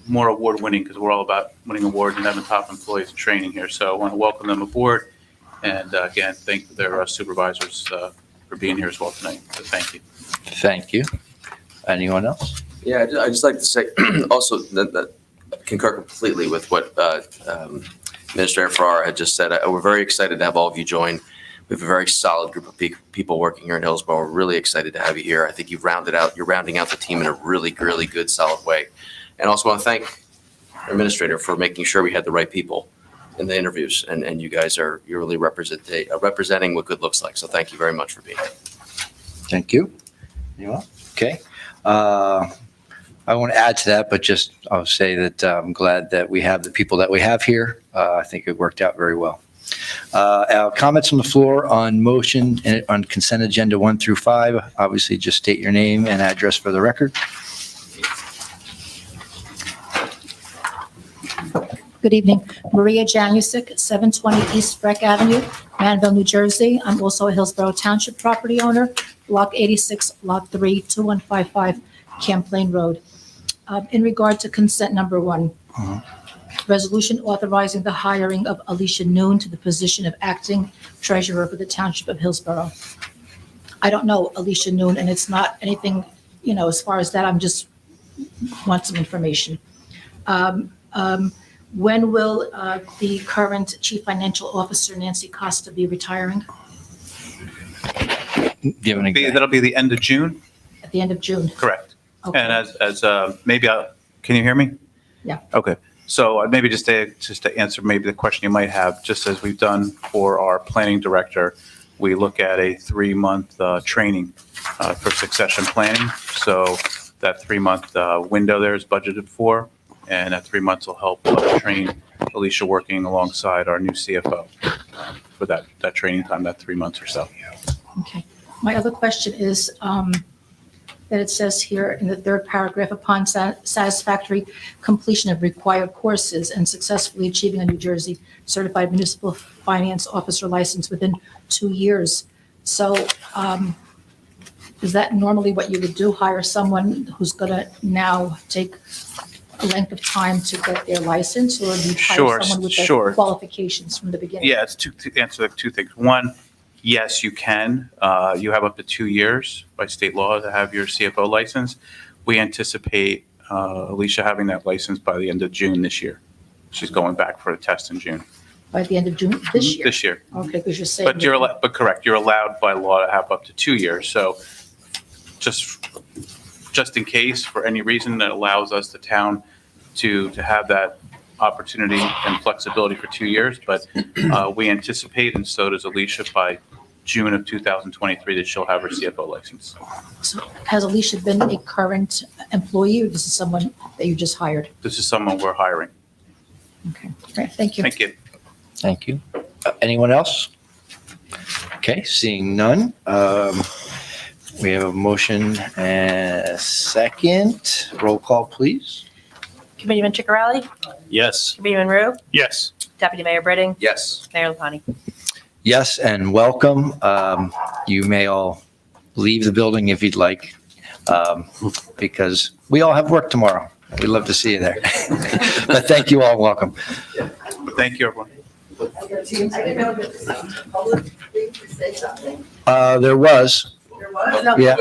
more award-winning, because we're all about winning awards and having top employees and training here. So I want to welcome them aboard, and again, thank their supervisors for being here as well tonight. So thank you. Thank you. Anyone else? Yeah, I'd just like to say also that concur completely with what Administrator Farrar had just said. We're very excited to have all of you join. We have a very solid group of people working here in Hillsborough. We're really excited to have you here. I think you're rounding out the team in a really, really good, solid way. And also want to thank our administrator for making sure we had the right people in the interviews. And you guys you're really representing what good looks like. So thank you very much for being here. Thank you. Anyone? Okay. I want to add to that, but just I'll say that I'm glad that we have the people that we have here. I think it worked out very well. Our comments on the floor on motion and on consent agenda 1 through 5. Obviously, just state your name and address for the record. Good evening. Maria Janusik, 720 East Breck Avenue, Manville, New Jersey. I'm also a Hillsborough Township property owner, Block 86, Lot 3, 2155 Champlain Road. In regard to consent number 1, resolution authorizing the hiring of Alicia Noon to the position of acting treasurer for the Township of Hillsborough. I don't know Alicia Noon, and it's not anything, as far as that, I'm just want some information. When will the current Chief Financial Officer, Nancy Costa, be retiring? That'll be the end of June? At the end of June? Correct. Okay. And as maybe can you hear me? Yeah. Okay. So maybe just to answer maybe the question you might have, just as we've done for our planning director, we look at a 3-month training for succession planning. So that 3-month window there is budgeted for, and that 3 months will help train Alicia working alongside our new CFO for that training time, that 3 months or so. Okay. My other question is that it says here in the 3rd paragraph, upon satisfactory completion of required courses and successfully achieving a New Jersey Certified Municipal Finance Officer license within 2 years. So is that normally what you would do, hire someone who's going to now take a length of time to get their license, or do you hire someone with the qualifications from the beginning? Yeah, it's to answer 2 things. One, yes, you can. You have up to 2 years by state law to have your CFO license. we anticipate Alicia having that license by the end of June this year. She's going back for a test in June. By the end of June this year? This year. Okay, because you're saying. But correct, you're allowed by law to have up to 2 years. So just in case, for any reason, that allows us, the town, to have that opportunity and flexibility for 2 years. But we anticipate, and so does Alicia, by June of 2023, that she'll have her CFO license. So has Alicia been a current employee, or this is someone that you just hired? This is someone we're hiring. Okay, all right, thank you. Thank you. Thank you. Anyone else? Okay, seeing none. We have a motion and a second. Roll call, please. Committeeman Ciccarelli? Yes. Committeeman Rue? Yes. Deputy Mayor Britting? Yes. Mayor LaPlante? Yes, and welcome. You may all leave the building if you'd like, because we all have work tomorrow. We'd love to see you there. But thank you all, welcome. Thank you, everyone. There was. Yeah.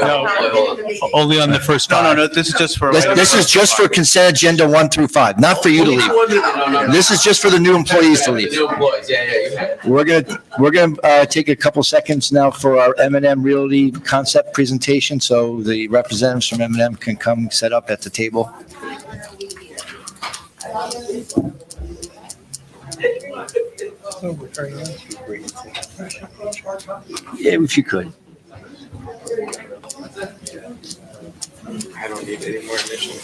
Only on the first No, five. this is just for. This is just for consent agenda 1 through 5, not for you to leave. This is just for the new employees to leave. New employees, yeah. We're gonna take a couple seconds now for our M&M Realty concept presentation, so the representatives from M&M can come set up at the table. Yeah, if you could. I don't need any more initial.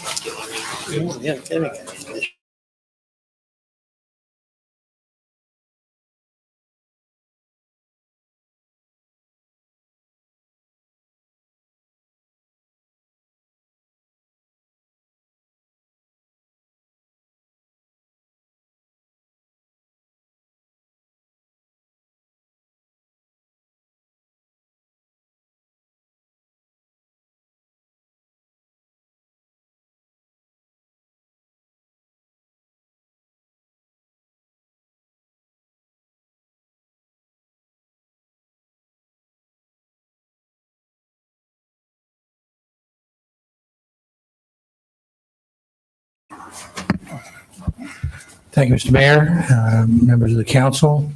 Thank you, Mr. Mayor, members of the council,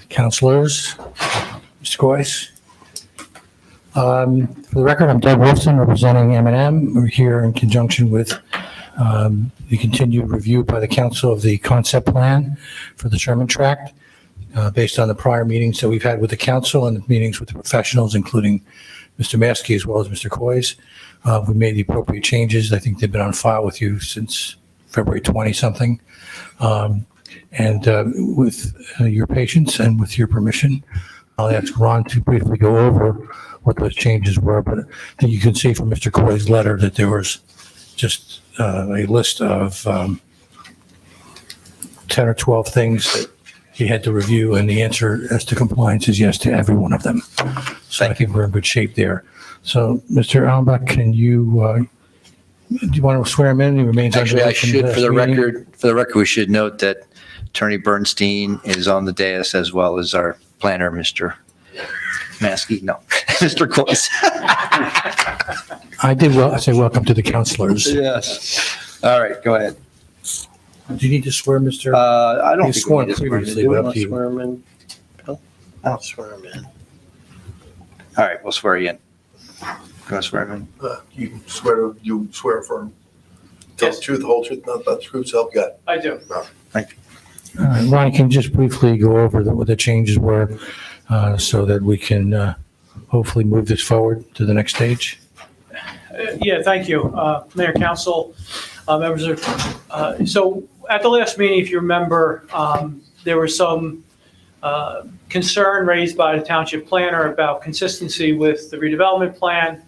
councilors, Mr. Coyce. For the record, I'm Doug Wolfson, representing M&M. We're here in conjunction with the continued review by the council of the concept plan for the Sherman Tract, based on the prior meetings that we've had with the council and the meetings with the professionals, including Mr. Maskey as well as Mr. Coyce. We made the appropriate changes. I think they've been on file with you since February 20-something. With your patience and with your permission, I'll ask Ron to briefly go over what those changes were. But I think you can see from Mr. Coy's letter that there was just a list of 10 or 12 things that he had to review, and the answer as to compliance is yes to every one of them. So I think we're in good shape there. So, Mr. Allenbach, can you, do you want to swear him in? He remains under Actually, I oath from should, last for the meeting. record, we should note that Attorney Bernstein is on the dais, as well as our planner, Mr. Maskey. No, Mr. Coyce. I did I say welcome to the counselors. Yes. All right, go ahead. Do you need to swear, Mr.? I don't He's think we sworn need to swear him in. previously, Do we but up want to to you. swear him in? Bill? I'll swear him in. All right, we'll swear you in. You want to swear him in? You swear affirm. Tell Yes. the truth, the whole truth, nothing but the truth, so help you God. I do. All right, Ron, can you just briefly go over what the changes were so that we can hopefully move this forward to the next stage? Yeah, thank you, Mayor, Council, members of, so at the last meeting, if you remember, there was some concern raised by the township planner about consistency with the redevelopment plan,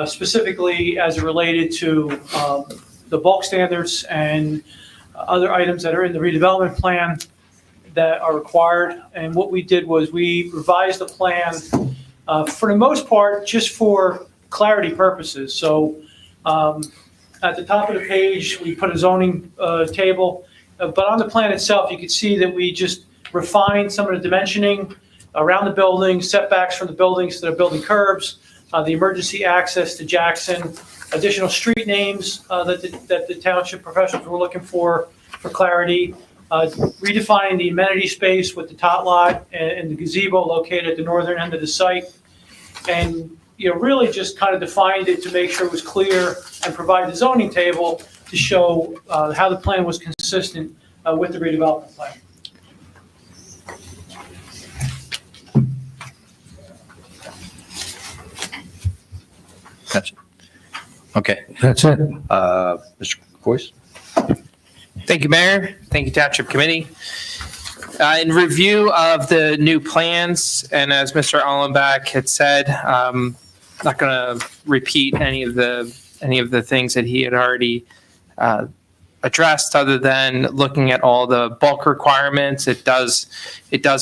specifically as it related to the bulk standards and other items that are in the redevelopment plan that are required. And what we did was we revised the plan for the most part, just for clarity purposes. So at the top of the page, we put a zoning table, but on the plan itself, you can see that we just refined some of the dimensioning around the building, setbacks from the buildings to the building curbs, the emergency access to Jackson, additional street names that the township professionals were looking for clarity, redefining the amenity space with the tot lot and the gazebo located at the northern end of the site, and really just kind of defined it to make sure it was clear and provide the zoning table to show how the plan was consistent with the redevelopment plan. That's it. Okay. That's it. Mr. Coyce? Thank you, Mayor. Thank you, Township Committee. In review of the new plans, and as Mr. Allenbach had said, not going to repeat any of the things that he had already addressed, other than looking at all the bulk requirements. It does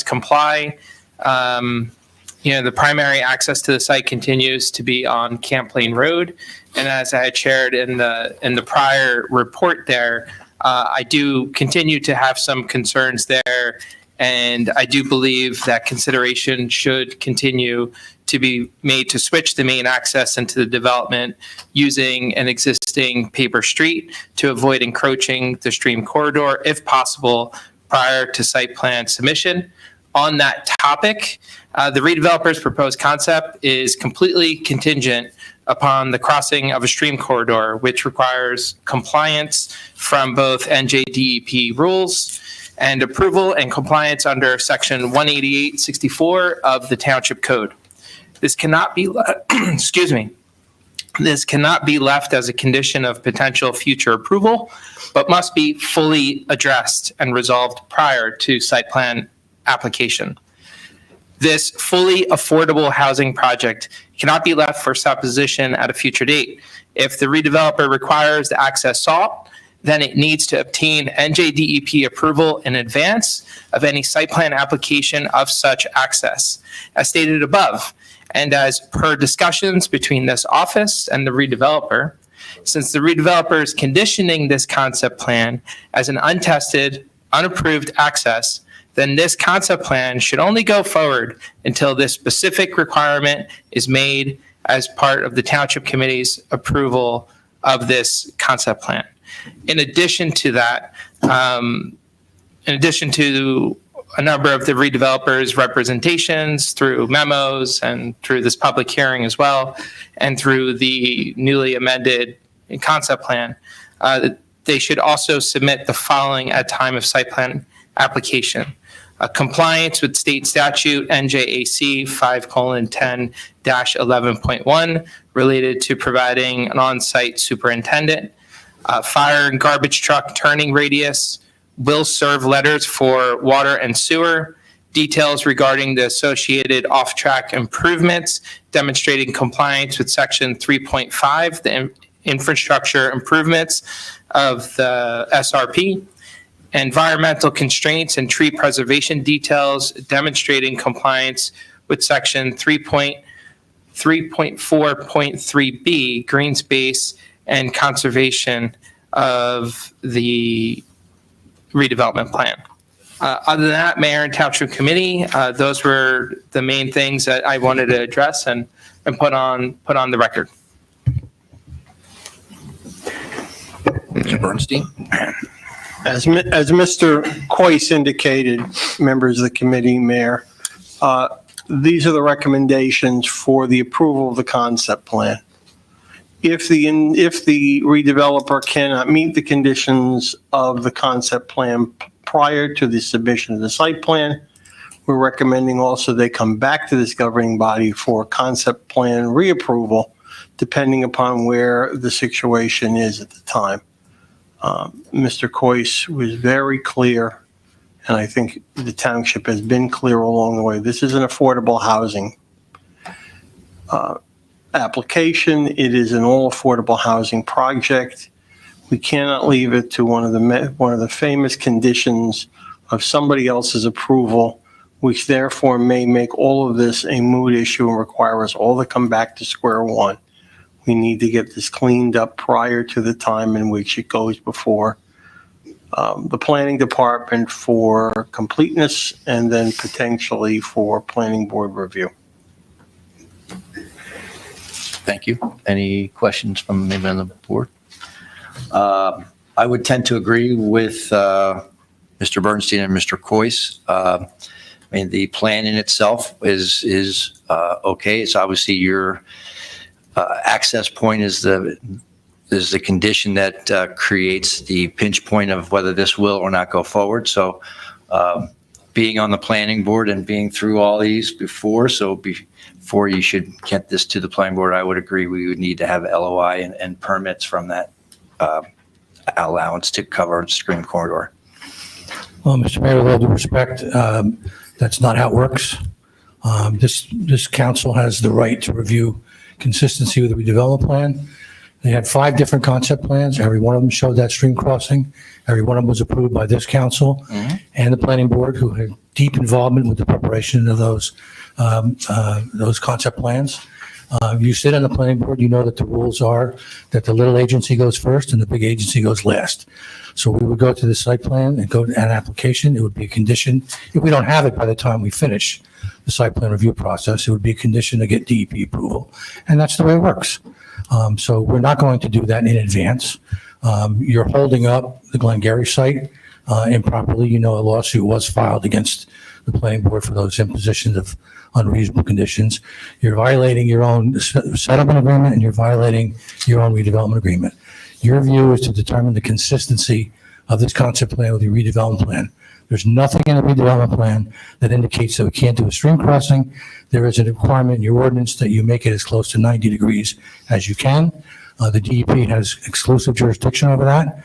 comply. The primary access to the site continues to be on Camp Plain Road, and as I had shared in the prior report there, I do continue to have some concerns there, and I do believe that consideration should continue to be made to switch the main access into the development using an existing paper street to avoid encroaching the stream corridor, if possible, prior to site plan submission. On that topic, the redeveloper's proposed concept is completely contingent upon the crossing of a stream corridor, which requires compliance from both NJDEP rules and approval and compliance under Section 188-64 of the Township Code. This cannot be, This cannot be left as a condition of potential future approval, but must be fully addressed and resolved prior to site plan application. This fully affordable housing project cannot be left for supposition at a future date. If the redeveloper requires the access sought, then it needs to obtain NJDEP approval in advance of any site plan application of such access, as stated above. And as per discussions between this office and the redeveloper, since the redeveloper is conditioning this concept plan as an untested, unapproved access, then this concept plan should only go forward until this specific requirement is made as part of the Township Committee's approval of this concept plan. In addition to that, in addition to a number of the redevelopers' representations through memos and through this public hearing as well, and through the newly amended concept plan, they should also submit the following at time of site plan application. Compliance with state statute NJAC 5:10-11.1 related to providing an on-site superintendent, fire and garbage truck turning radius, will serve letters for water and sewer, details regarding the associated off-track improvements demonstrating compliance with section 3.5, the infrastructure improvements of the SRP, environmental constraints and tree preservation details demonstrating compliance with section 3.4.3B, green space and conservation of the redevelopment plan. Other than that, Mayor and Township Committee, those were the main things that I wanted to address and put on the record. Mr. Bernstein? As Mr. Coyce indicated, members of the committee, Mayor, these are the recommendations for the approval of the concept plan. If the redeveloper cannot meet the conditions of the concept plan prior to the submission of the site plan, we're recommending also they come back to this governing body for concept plan reapproval, depending upon where the situation is at the time. Mr. Coyce was very clear, and I think the township has been clear along the way. This is an affordable housing application. It is an all affordable housing project. We cannot leave it to one of the famous conditions of somebody else's approval, which therefore may make all of this a moot issue and require us all to come back to square one. We need to get this cleaned up prior to the time in which it goes before the planning department for completeness and then potentially for planning board review. Thank you. Any questions from anyone on the board? I would tend to agree with Mr. Bernstein and Mr. Coyce. I mean, the plan in itself is okay. It's obviously your access point is the condition that creates the pinch point of whether this will or not go forward. So being on the planning board and being through all these before you should get this to the planning board, I would agree we would need to have LOI and permits from that allowance to cover stream corridor. Well, Mr. Mayor, with all due respect, that's not how it works. This council has the right to review consistency with the redevelopment plan. They had 5 different concept plans. Every one of them showed that stream crossing. Every one of them was approved by this council and the planning board, who had deep involvement with the preparation of those concept plans. You sit on the planning board, you know that the rules are that the little agency goes first and the big agency goes last. So we would go to the site plan and go to an application. It would be a condition. If we don't have it by the time we finish the site plan review process, it would be a condition to get DEP approval. And that's the way it works. So we're not going to do that in advance. You're holding up the Glengarry site improperly. You know, a lawsuit was filed against the planning board for those impositions of unreasonable conditions. You're violating your own settlement agreement and you're violating your own redevelopment agreement. Your view is to determine the consistency of this concept plan with your redevelopment plan. There's nothing in the redevelopment plan that indicates that we can't do a stream crossing. There is a requirement in your ordinance that you make it as close to 90 degrees as you can. The DEP has exclusive jurisdiction over that.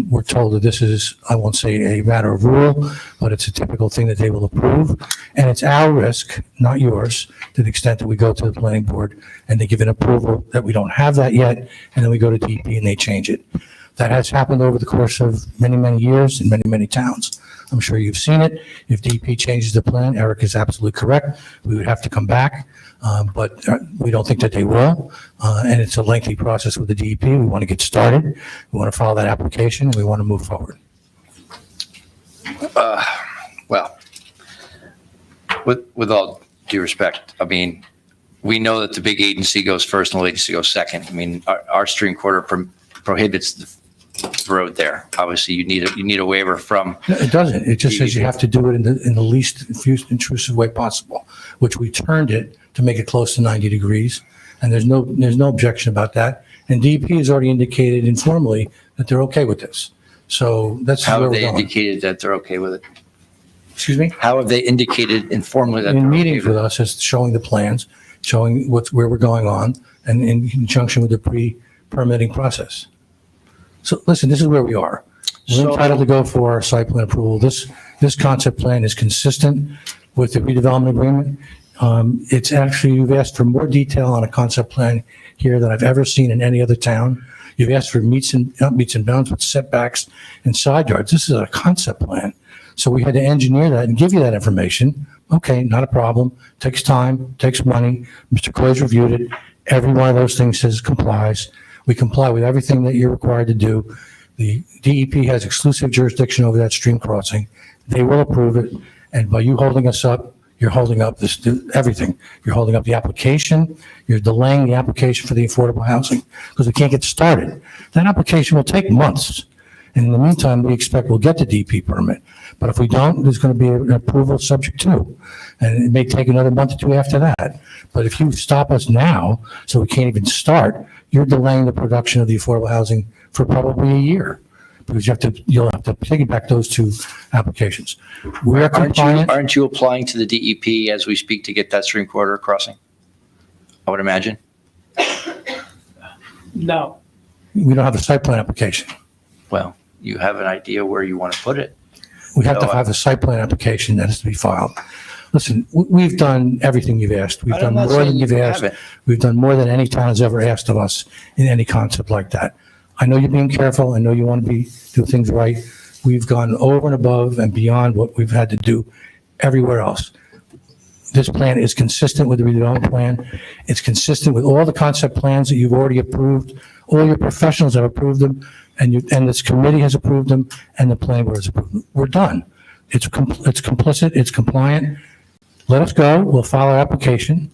We're told that this is, I won't say a matter of rule, but it's a typical thing that they will approve. And it's our risk, not yours, to the extent that we go to the planning board and they give an approval that we don't have that yet, and then we go to DEP and they change it. That has happened over the course of many, many years in many, many towns. I'm sure you've seen it. If DEP changes the plan, Eric is absolutely correct. We would have to come back, but we don't think that they will. And it's a lengthy process with the DEP. We want to get started. We want to follow that application. And we want to move forward. Well, with all due respect, I mean, we know that the big agency goes first and the little agency goes second. I mean, our stream corridor prohibits the road there. Obviously, you need a waiver from. No, it doesn't. It just says you have to do it in the least intrusive way possible, which we turned it to make it close to 90 degrees. And there's no objection about that. And DEP has already indicated informally that they're okay with this. So that's How where have we're they going. indicated that they're okay with it? Excuse me? How have they indicated informally that In they're meetings okay with us, is showing the plans, showing where we're going on, and in conjunction with the pre-permitting process. So listen, this is where we are. We're entitled to go for our site plan approval. This concept plan is consistent with the redevelopment agreement. It's actually, you've asked for more detail on a concept plan here than I've ever seen in any other town. You've asked for not meets and bounds, but setbacks and side yards. This is a concept plan. So we had to engineer that and give you that information. Okay, not a problem. Takes time, takes money. Mr. Clay's reviewed it. Every one of those things says complies. We comply with everything that you're required to do. The DEP has exclusive jurisdiction over that stream crossing. They will approve it. And by you holding us up, you're holding up everything. You're holding up the application. You're delaying the application for the affordable housing because we can't get started. That application will take months. And in the meantime, we expect we'll get the DP permit. But if we don't, there's going to be an approval subject to. And it may take another month or two after that. But if you stop us now, so we can't even start, you're delaying the production of the affordable housing for probably a year. Because you'll have to piggyback those 2 applications. We're compliant. Aren't you applying to the DEP as we speak to get that stream corridor crossing? I would imagine. No. We don't have a site plan application. Well, you have an idea where you want to put it. We have to have a site plan application that has to be filed. Listen, we've done everything you've asked. We've done more than you've asked. We've done more than any town has ever asked of us in any concept like that. I know you're being careful. I know you want to do things right. We've gone over and above and beyond what we've had to do everywhere else. This plan is consistent with the redevelopment plan. It's consistent with all the concept plans that you've already approved. All your professionals have approved them, and this committee has approved them, and the planning board has approved them. We're done. It's complicit. It's compliant. Let us go. We'll file our application.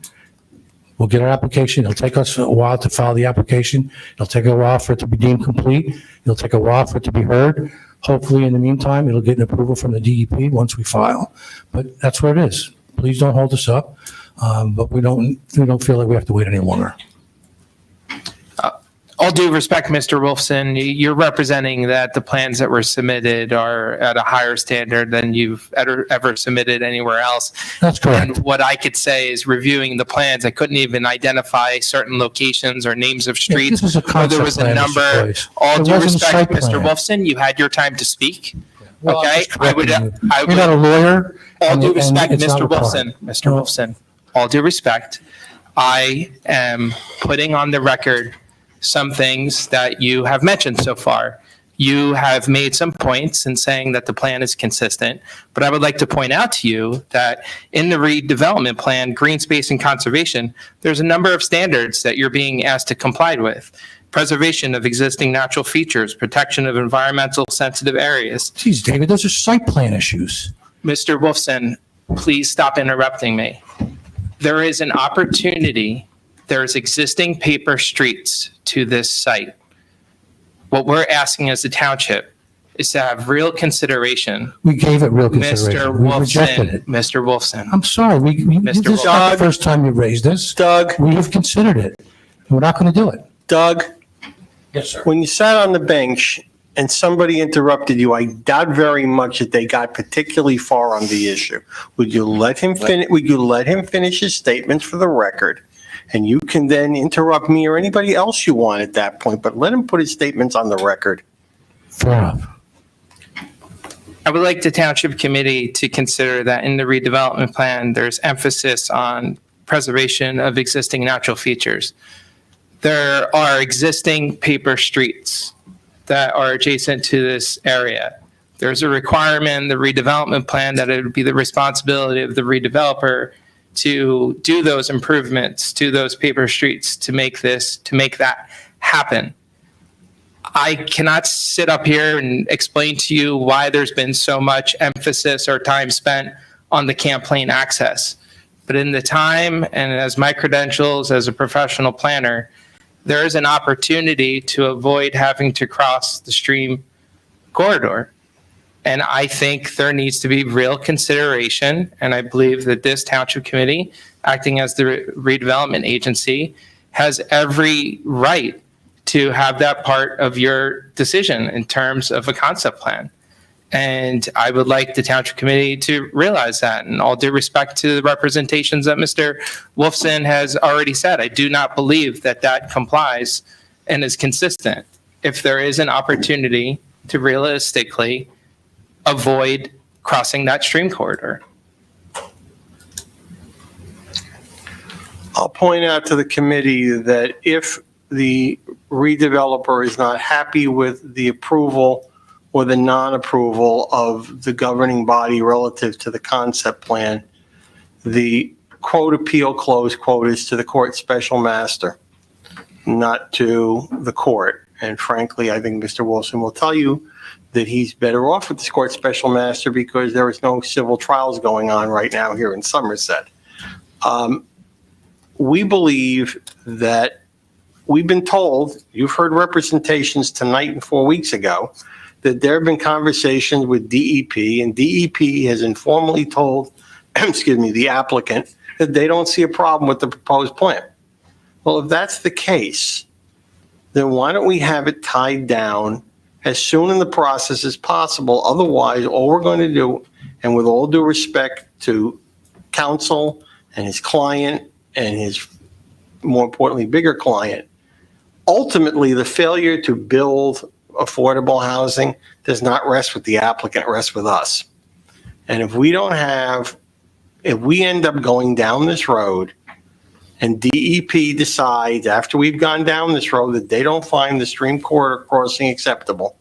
We'll get our application. It'll take us a while to file the application. It'll take a while for it to be deemed complete. It'll take a while for it to be heard. Hopefully, in the meantime, it'll get an approval from the DEP once we file. But that's where it is. Please don't hold us up. But we don't feel like we have to wait any longer. All due respect, Mr. Wolfson, you're representing that the plans that were submitted are at a higher standard than you've ever submitted anywhere else. That's correct. And what I could say is reviewing the plans, I couldn't even identify certain locations or names of streets. This is a Or there concept was a plan, Mr. number. Boyce. All It due wasn't a respect, site Mr. plan. Wolfson, you had your time to speak. Well, I'm Okay, just correcting you. I You're not a would, lawyer. all and- due and respect, it's not Mr. required. Wolfson, Mr. Wolfson, all due respect, I am putting on the record some things that you have mentioned so far. You have made some points in saying that the plan is consistent, but I would like to point out to you that in the redevelopment plan, green space and conservation, there's a number of standards that you're being asked to comply with. Preservation of existing natural features, protection of environmental sensitive areas. Geez, David, those are site plan issues. Mr. Wolfson, please stop interrupting me. There is an opportunity, there's existing paper streets to this site. What we're asking as a township is to have real consideration. We gave it real Mr. consideration. We rejected Wolfson, it. Mr. Wolfson, I'm sorry. This is not the first time you've raised this. Doug, We have considered it. We're not going to do it. Doug, Yes, sir. when you sat on the bench and somebody interrupted you, I doubt very much that they got particularly far on the issue. Would you let him finish his statements for the record? And you can then interrupt me or anybody else you want at that point, but let him put his statements on the record. Fair enough. I would like the township committee to consider that in the redevelopment plan, there's emphasis on preservation of existing natural features. There are existing paper streets that are adjacent to this area. There's a requirement in the redevelopment plan that it would be the responsibility of the redeveloper to do those improvements to those paper streets to make that happen. I cannot sit up here and explain to you why there's been so much emphasis or time spent on the Camp Plain access. But in the time and as my credentials as a professional planner, there is an opportunity to avoid having to cross the stream corridor. And I think there needs to be real consideration, and I believe that this township committee, acting as the redevelopment agency, has every right to have that part of your decision in terms of a concept plan. And I would like the township committee to realize that. And all due respect to the representations that Mr. Wolfson has already said, I do not believe that that complies and is consistent. If there is an opportunity to realistically avoid crossing that stream corridor. I'll point out to the committee that if the redeveloper is not happy with the approval or the non-approval of the governing body relative to the concept plan, the quote appeal, close quote, is to the court special master, not to the court. And frankly, I think Mr. Wilson will tell you that he's better off with the court special master because there is no civil trials going on right now here in Somerset. We believe that we've been told, you've heard representations tonight and 4 weeks ago, that there have been conversations with DEP, and DEP has informally told, the applicant, that they don't see a problem with the proposed plan. Well, if that's the case, then why don't we have it tied down as soon in the process as possible? Otherwise, all we're going to do, and with all due respect to counsel and his client and his, more importantly, bigger client, ultimately the failure to build affordable housing does not rest with the applicant, it rests with us. And if we end up going down this road and DEP decides after we've gone down this road that they don't find the stream corridor crossing acceptable,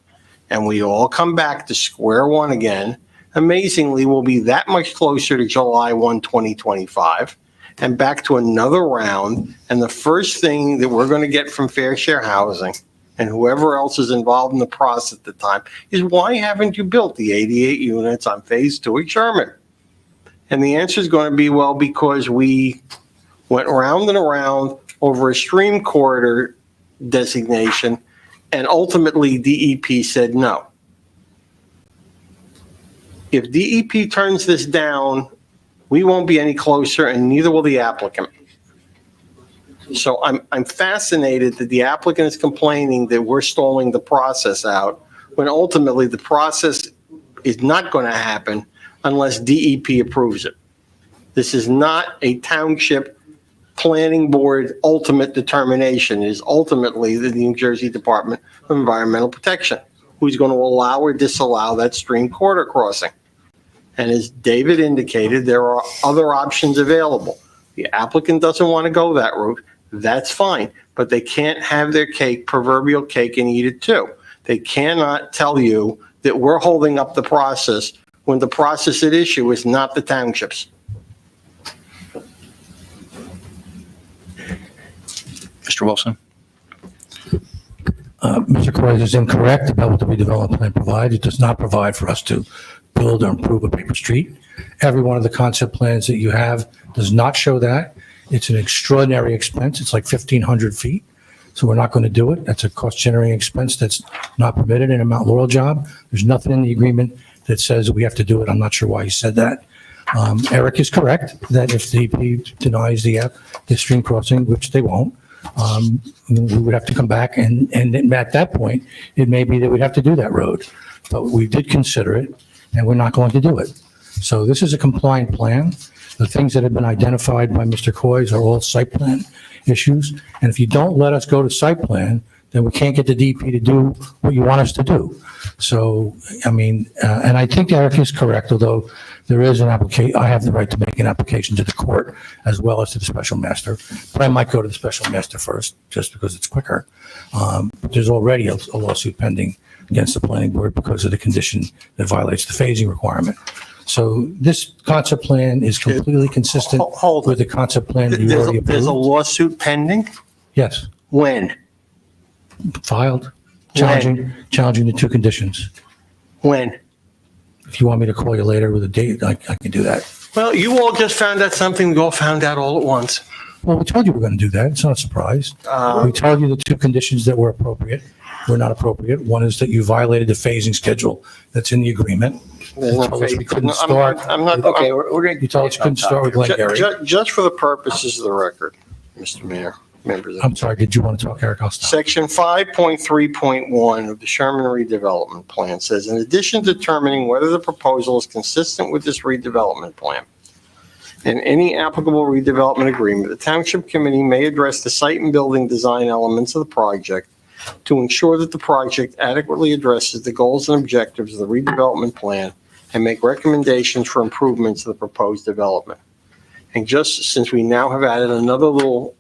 and we all come back to square one again, amazingly, we'll be that much closer to July 1, 2025, and back to another round. And the first thing that we're going to get from Fair Share Housing and whoever else is involved in the process at the time is, why haven't you built the 88 units on phase 2 at Sherman? And the answer is going to be, well, because we went round and around over a stream corridor designation, and ultimately DEP said no. If DEP turns this down, we won't be any closer, and neither will the applicant. So I'm fascinated that the applicant is complaining that we're stalling the process out, when ultimately the process is not going to happen unless DEP approves it. This is not a township planning board ultimate determination. It is ultimately the New Jersey Department of Environmental Protection who's going to allow or disallow that stream corridor crossing. And as David indicated, there are other options available. The applicant doesn't want to go that route. That's fine, but they can't have their cake, proverbial cake, and eat it too. They cannot tell you that we're holding up the process when the process at issue is not the township's. Mr. Wilson? Mr. Corey is incorrect about what the redevelopment plan provides. It does not provide for us to build or improve a paper street. Every one of the concept plans that you have does not show that. It's an extraordinary expense. It's like 1,500 feet. So we're not going to do it. That's a cost-generating expense that's not permitted in a Mount Laurel job. There's nothing in the agreement that says we have to do it. I'm not sure why he said that. Eric is correct that if DEP denies the stream crossing, which they won't, we would have to come back, and at that point, it may be that we'd have to do that road. But we did consider it, and we're not going to do it. So this is a compliant plan. The things that have been identified by Mr. Coys are all site plan issues. And if you don't let us go to site plan, then we can't get the DP to do what you want us to do. So, I mean, and I think Eric is correct, although there is an application, I have the right to make an application to the court as well as to the special master. But I might go to the special master first, just because it's quicker. There's already a lawsuit pending against the planning board because of the condition that violates the phasing requirement. So this concept plan is completely consistent with the concept plan that you already approved. There's a lawsuit pending? Yes, When? filed, challenging the two conditions. When? If you want me to call you later with a date, I can do that. Well, you all just found out something we all found out all at once. Well, we told you we're going to do that. It's not a surprise. We told you the two conditions that were appropriate were not appropriate. One is that you violated the phasing schedule that's in the agreement. There's You no told us we phase- couldn't no, start. I'm not. Okay, we're going You told us you couldn't start with Glengarry. Just for the purposes of the record, Mr. Mayor, members of I'm sorry, did you want to talk, Eric? I'll stop. Section 5.3.1 of the Sherman redevelopment plan says, in addition to determining whether the proposal is consistent with this redevelopment plan and any applicable redevelopment agreement, the Township Committee may address the site and building design elements of the project to ensure that the project adequately addresses the goals and objectives of the redevelopment plan and make recommendations for improvements to the proposed development. And just since we now have added another little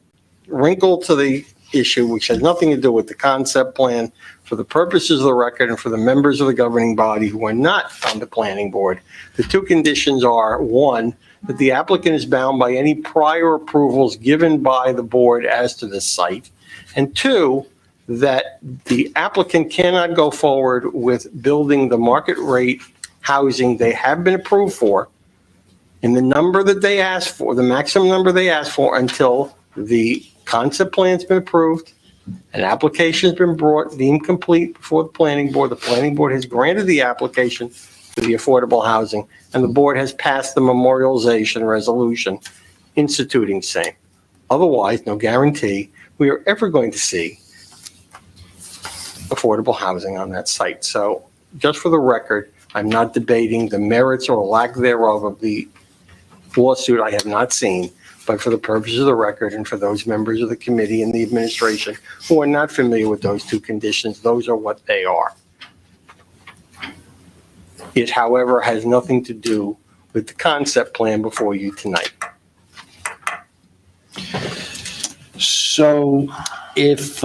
wrinkle to the issue, which has nothing to do with the concept plan, for the purposes of the record and for the members of the governing body who are not on the planning board, the two conditions are, one, that the applicant is bound by any prior approvals given by the board as to the site, and two, that the applicant cannot go forward with building the market rate housing they have been approved for in the number that they asked for, the maximum number they asked for, until the concept plan's been approved, an application's been brought, deemed complete before the planning board. The planning board has granted the application for the affordable housing, and the board has passed the memorialization resolution instituting same. Otherwise, no guarantee we are ever going to see affordable housing on that site. So just for the record, I'm not debating the merits or lack thereof of the lawsuit. I have not seen. But for the purposes of the record and for those members of the committee and the administration who are not familiar with those two conditions, those are what they are. It, however, has nothing to do with the concept plan before you tonight. So if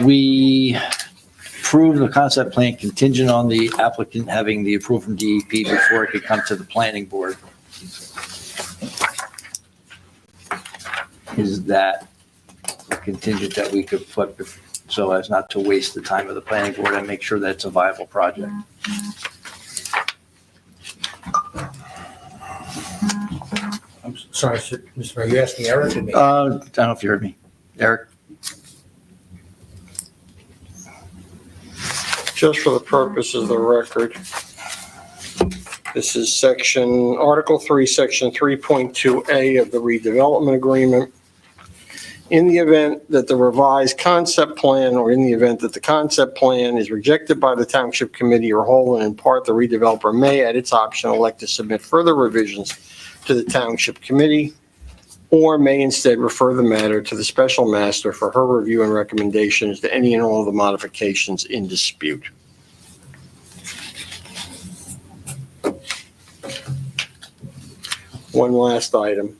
we approve the concept plan contingent on the applicant having the approval from DEP before it could come to the planning board, is that a contingent that we could put so as not to waste the time of the planning board and make sure that it's a viable project? Sorry, Mr. Mayor, you asking Eric or me? I don't know if you heard me. Eric? Just for the purposes of the record, this is Article 3, Section 3.2A of the redevelopment agreement. In the event that the revised concept plan, or in the event that the concept plan is rejected by the Township Committee or whole and in part, the redeveloper may, at its option, elect to submit further revisions to the Township Committee, or may instead refer the matter to the Special Master for her review and recommendations to any and all of the modifications in dispute. One last item.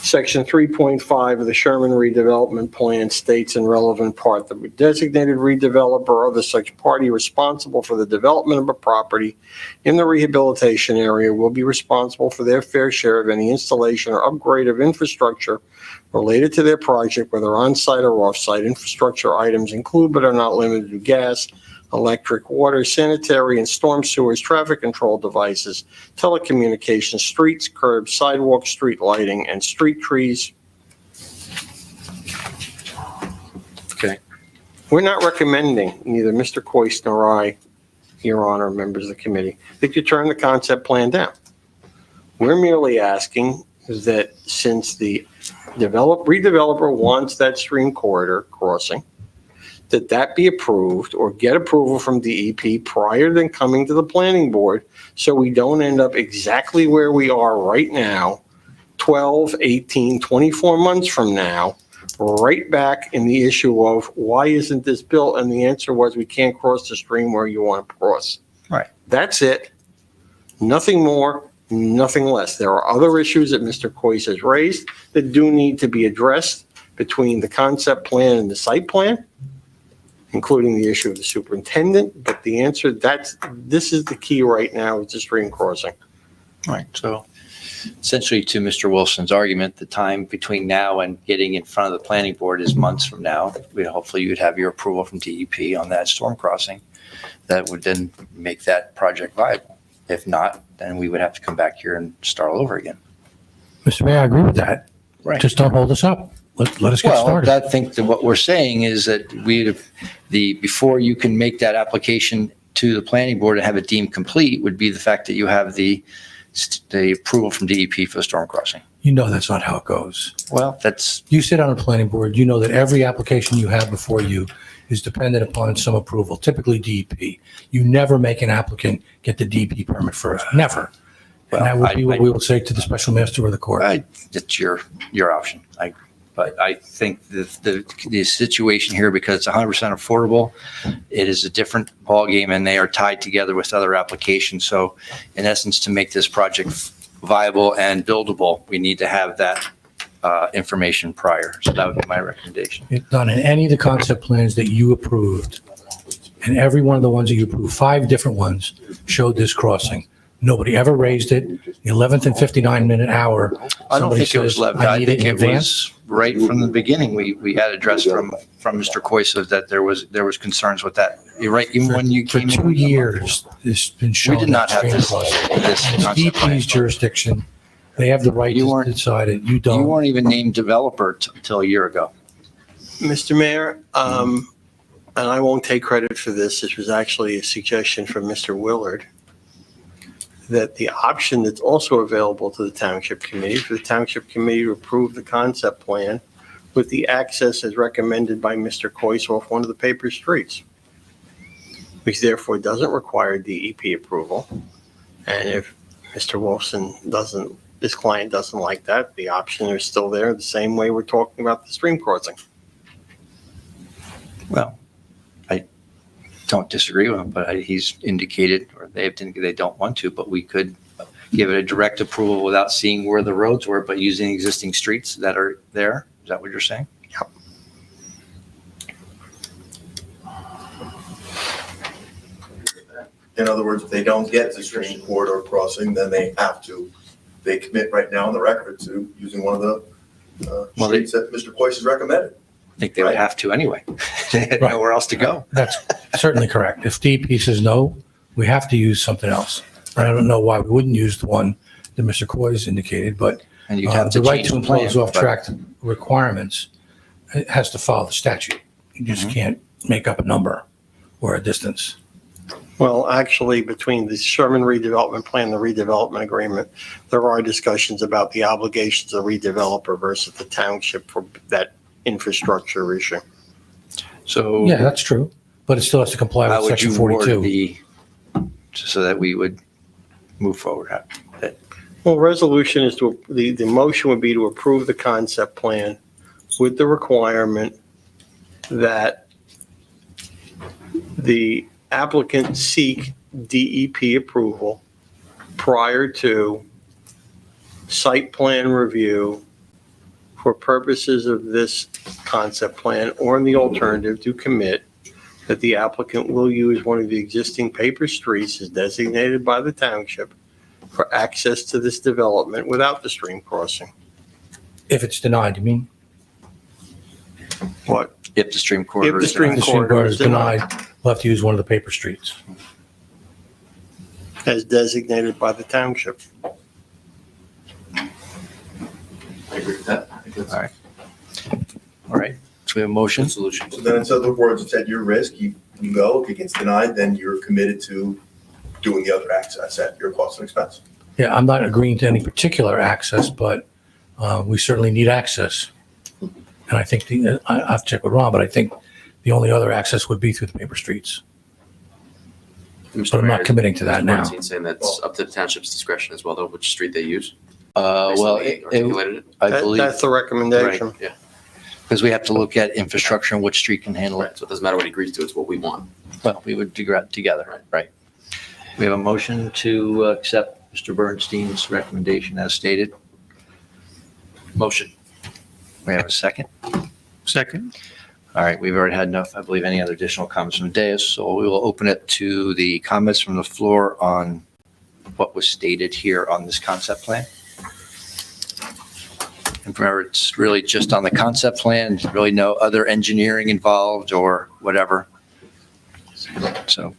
Section 3.5 of the Sherman redevelopment plan states in relevant part that the designated redeveloper or other such party responsible for the development of a property in the rehabilitation area will be responsible for their fair share of any installation or upgrade of infrastructure related to their project, whether on-site or off-site. Infrastructure items include but are not limited to gas, electric, water, sanitary and storm sewers, traffic control devices, telecommunications, streets, curbs, sidewalks, street lighting, and street trees. Okay. We're not recommending, neither Mr. Coyce nor I, Your Honor, members of the committee, that you turn the concept plan down. We're merely asking that since the redeveloper wants that stream corridor crossing, that be approved or get approval from DEP prior than coming to the planning board, so we don't end up exactly where we are right now, 12, 18, 24 months from now, right back in the issue of why isn't this built? And the answer was we can't cross the stream where you want to cross. Right. That's it. Nothing more, nothing less. There are other issues that Mr. Coyce has raised that do need to be addressed between the concept plan and the site plan, including the issue of the superintendent, but the answer, this is the key right now, is the stream crossing. Right. So essentially, to Mr. Wilson's argument, the time between now and getting in front of the planning board is months from now. Hopefully you would have your approval from DEP on that storm crossing. That would then make that project viable. If not, then we would have to come back here and start all over again. Mr. Mayor, I agree with that. Right. Just don't hold us up. Let us get started. Well, I think that what we're saying is that before you can make that application to the planning board and have it deemed complete would be the fact that you have the approval from DEP for the storm crossing. You know that's not how it goes. Well, You sit on a planning board, you know that every application you have before you is dependent upon some approval, typically DEP. You never make an applicant get the DEP permit first, never. And that would be what we will say to the special master or the court. That's your option. But I think the situation here, because it's 100% affordable, it is a different ballgame, and they are tied together with other applications. So in essence, to make this project viable and buildable, we need to have that information prior. So that would be my recommendation. It's done in any of the concept plans that you approved, and every one of the ones that you approved, 5 different ones, showed this crossing. Nobody ever raised it. The 11th and 59-minute hour. I don't think it was left. I think it advance. was right from the beginning. We had addressed from Mr. Coyce that there was concerns with that. You're right. Even when you For came 2 years, it's been shown. we did not have this It's concept plan. DEP's jurisdiction. They have the right to decide it. You You don't. weren't even named developer until a year ago. Mr. Mayor, and I won't take credit for this, this was actually a suggestion from Mr. Willard, that the option that's also available to the Township Committee, for the Township Committee to approve the concept plan with the access as recommended by Mr. Coyce off one of the paper streets, which therefore doesn't require DEP approval. And if Mr. Wilson this client doesn't like that, the option is still there, the same way we're talking about the stream crossing. Well, I don't disagree with him, but he's indicated, or they don't want to, but we could give it a direct approval without seeing where the roads were, but using existing streets that are there. Is that what you're saying? Yep. In other words, if they don't get the stream corridor crossing, then they commit right now on the record to using one of the streets that Mr. Coyce has recommended. I think they would have to anyway. They had nowhere else to go. That's certainly correct. If DEP says no, we have to use something else. I don't know why we wouldn't use the one that Mr. Coyce indicated, but And you'd have to The right change to the plan. impose off-track requirements, it has to follow the statute. You just can't make up a number or a distance. Well, actually, between the Sherman redevelopment plan and the redevelopment agreement, there are discussions about the obligations of the redeveloper versus the township for that infrastructure issue. So Yeah, that's true, but it still has to comply how with would section you word 42. so that we would move forward? Well, resolution is the motion would be to approve the concept plan with the requirement that the applicant seek DEP approval prior to site plan review for purposes of this concept plan, or in the alternative, to commit that the applicant will use one of the existing paper streets as designated by the township for access to this development without the stream crossing. If it's denied, you mean? What? If the stream corridor If the is stream If the stream corridor is denied, we'll have to use one of the paper streets. As designated by the township. I agree with that. I think that's All right. All right, so we have a motion. good solution. So then, in other words, it's at your risk. You go. If it gets denied, then you're committed to doing the other access at your cost and expense. Yeah, I'm not agreeing to any particular access, but we certainly need access. And I think, I have to check with Ron, but I think the only other access would be through the paper streets. But I'm not committing to that Mr. now. Bernstein saying that's up to the township's discretion as well, though, which street they use. Well, Articulated it. I believe, That's the recommendation. Right, yeah. because we have to look at infrastructure and which street can handle it. Right, so it doesn't matter what he agrees to, it's what we want. Well, we would do that together, right? We have a motion to accept Mr. Bernstein's recommendation as stated. Motion. We have a second. Second. All right, we've already had enough, I believe, any other additional comments from the dais, so we will open it to the comments from the floor on what was stated here on this concept plan. And remember, it's really just on the concept plan, there's really no other engineering involved or whatever. So.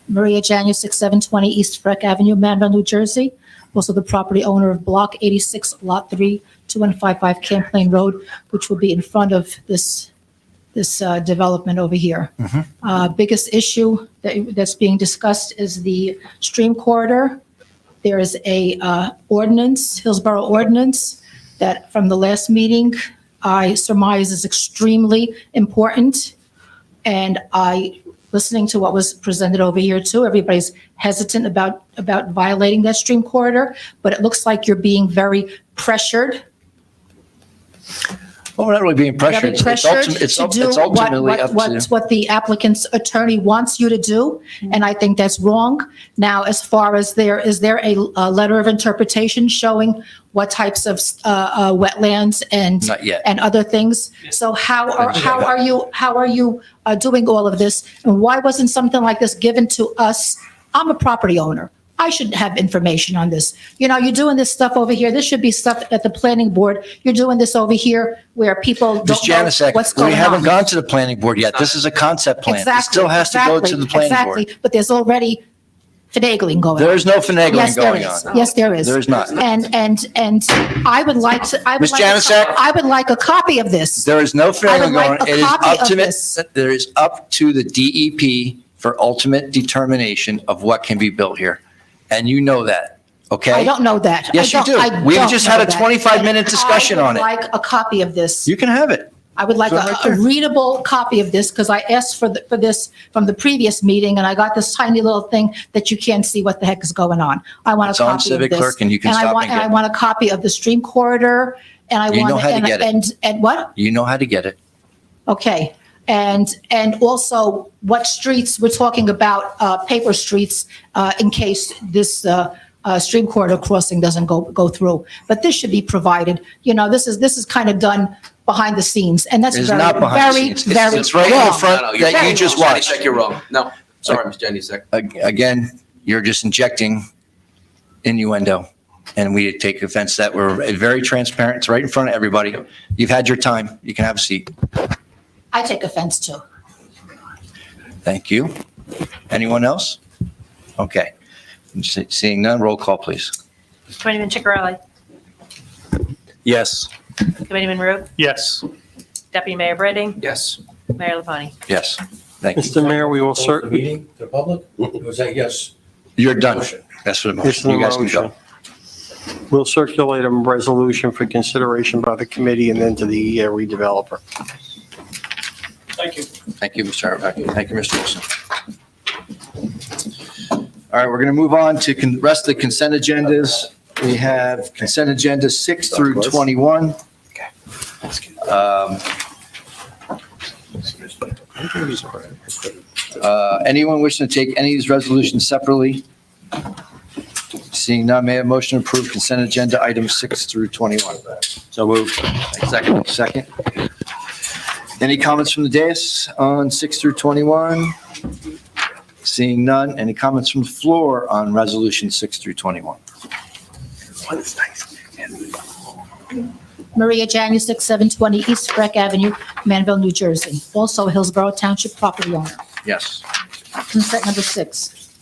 Maria Janusik, 720 East Freck Avenue, Manville, New Jersey. Also the property owner of Block 86, Lot 3, 2155 Camp Road, which will be in front of this development over here. Biggest issue that's being discussed is the stream corridor. There is a ordinance, Hillsborough ordinance, that from the last meeting, I surmise is extremely important. And listening to what was presented over here too, everybody's hesitant about violating that stream corridor, but it looks like you're being very pressured. Well, we're not really being pressured. Very pressured It's to do ultimately up to. what the applicant's attorney wants you to do, and I think that's wrong. Now, as far as is there a letter of interpretation showing what types of wetlands and Not yet. and other things? So how are you doing all of this, and why wasn't something like this given to us? I'm a property owner. I should have information on this. You know, you're doing this stuff over here. This should be stuff at the planning board. You're doing this over here where people Ms. don't know Janusik, what's going on. we haven't gone to the planning board yet. This is a concept plan. It Exactly, still has to go to the planning board. Exactly, but there's already finagling going on. There is no finagling Yes, there going is. on. Yes, there is. There is not. And I would like to, Ms. Janusik? I would like a copy of this. There is no finagling going on. like a It is copy up of to, this. there is up to the DEP for ultimate determination of what can be built here. And you know that, okay? I don't know that. Yes, you do. We just had a 25-minute discussion on it. I would like a copy of this. You can have it. I would like It's right a there. readable copy of this because I asked for this from the previous meeting and I got this tiny little thing that you can't see what the heck is going on. I want a It's on copy of Civic this. Clerk and you can stop and I get it. want a copy of the stream corridor and I You want. know how to get it. And what? You know how to get it. Okay. And also what streets, we're talking about paper streets in case this stream corridor crossing doesn't go through. But this should be provided. You know, this is kind of done behind the scenes and that's It's very, not behind the very, scenes. very It's right in the wrong. front you're that you wrong. just Ms. watched. Janusik, you're wrong. No, sorry, Ms. Janusik. Again, you're just injecting innuendo. And we take offense that we're very transparent. It's right in front of everybody. You've had your time. You can have a seat. I take offense too. Thank you. Anyone else? Okay. Seeing none, roll call, please. Committeeman Ciccarelli. Yes. Committeeman Rowe. Yes. Deputy Mayor Brading. Yes. Mayor LaPlante. Yes. Thank you. Mr. Mayor, we will Close the certainly. meeting to the public? Or was that yes? You're done. That's what the This is motion. the You guys can go. motion. We'll circulate a resolution for consideration by the committee and then to the redeveloper. Thank you. Thank you, Mr. Arabaki. Thank you, Mr. Wilson. All right, we're going to move on to rest of the consent agendas. We have consent agenda 6 through 21. Anyone wishing to take any of these resolutions separately? Seeing none, may I have a motion to approve consent agenda items 6 through 21? So moved. Second. Second. Any comments from the dais on 6 through 21? Seeing none, any comments from the floor on resolution 6 through 21? Maria Janusik, 720 East Breck Avenue, Manville, New Jersey. Also a Hillsborough Township property owner. Yes. Consent number 6,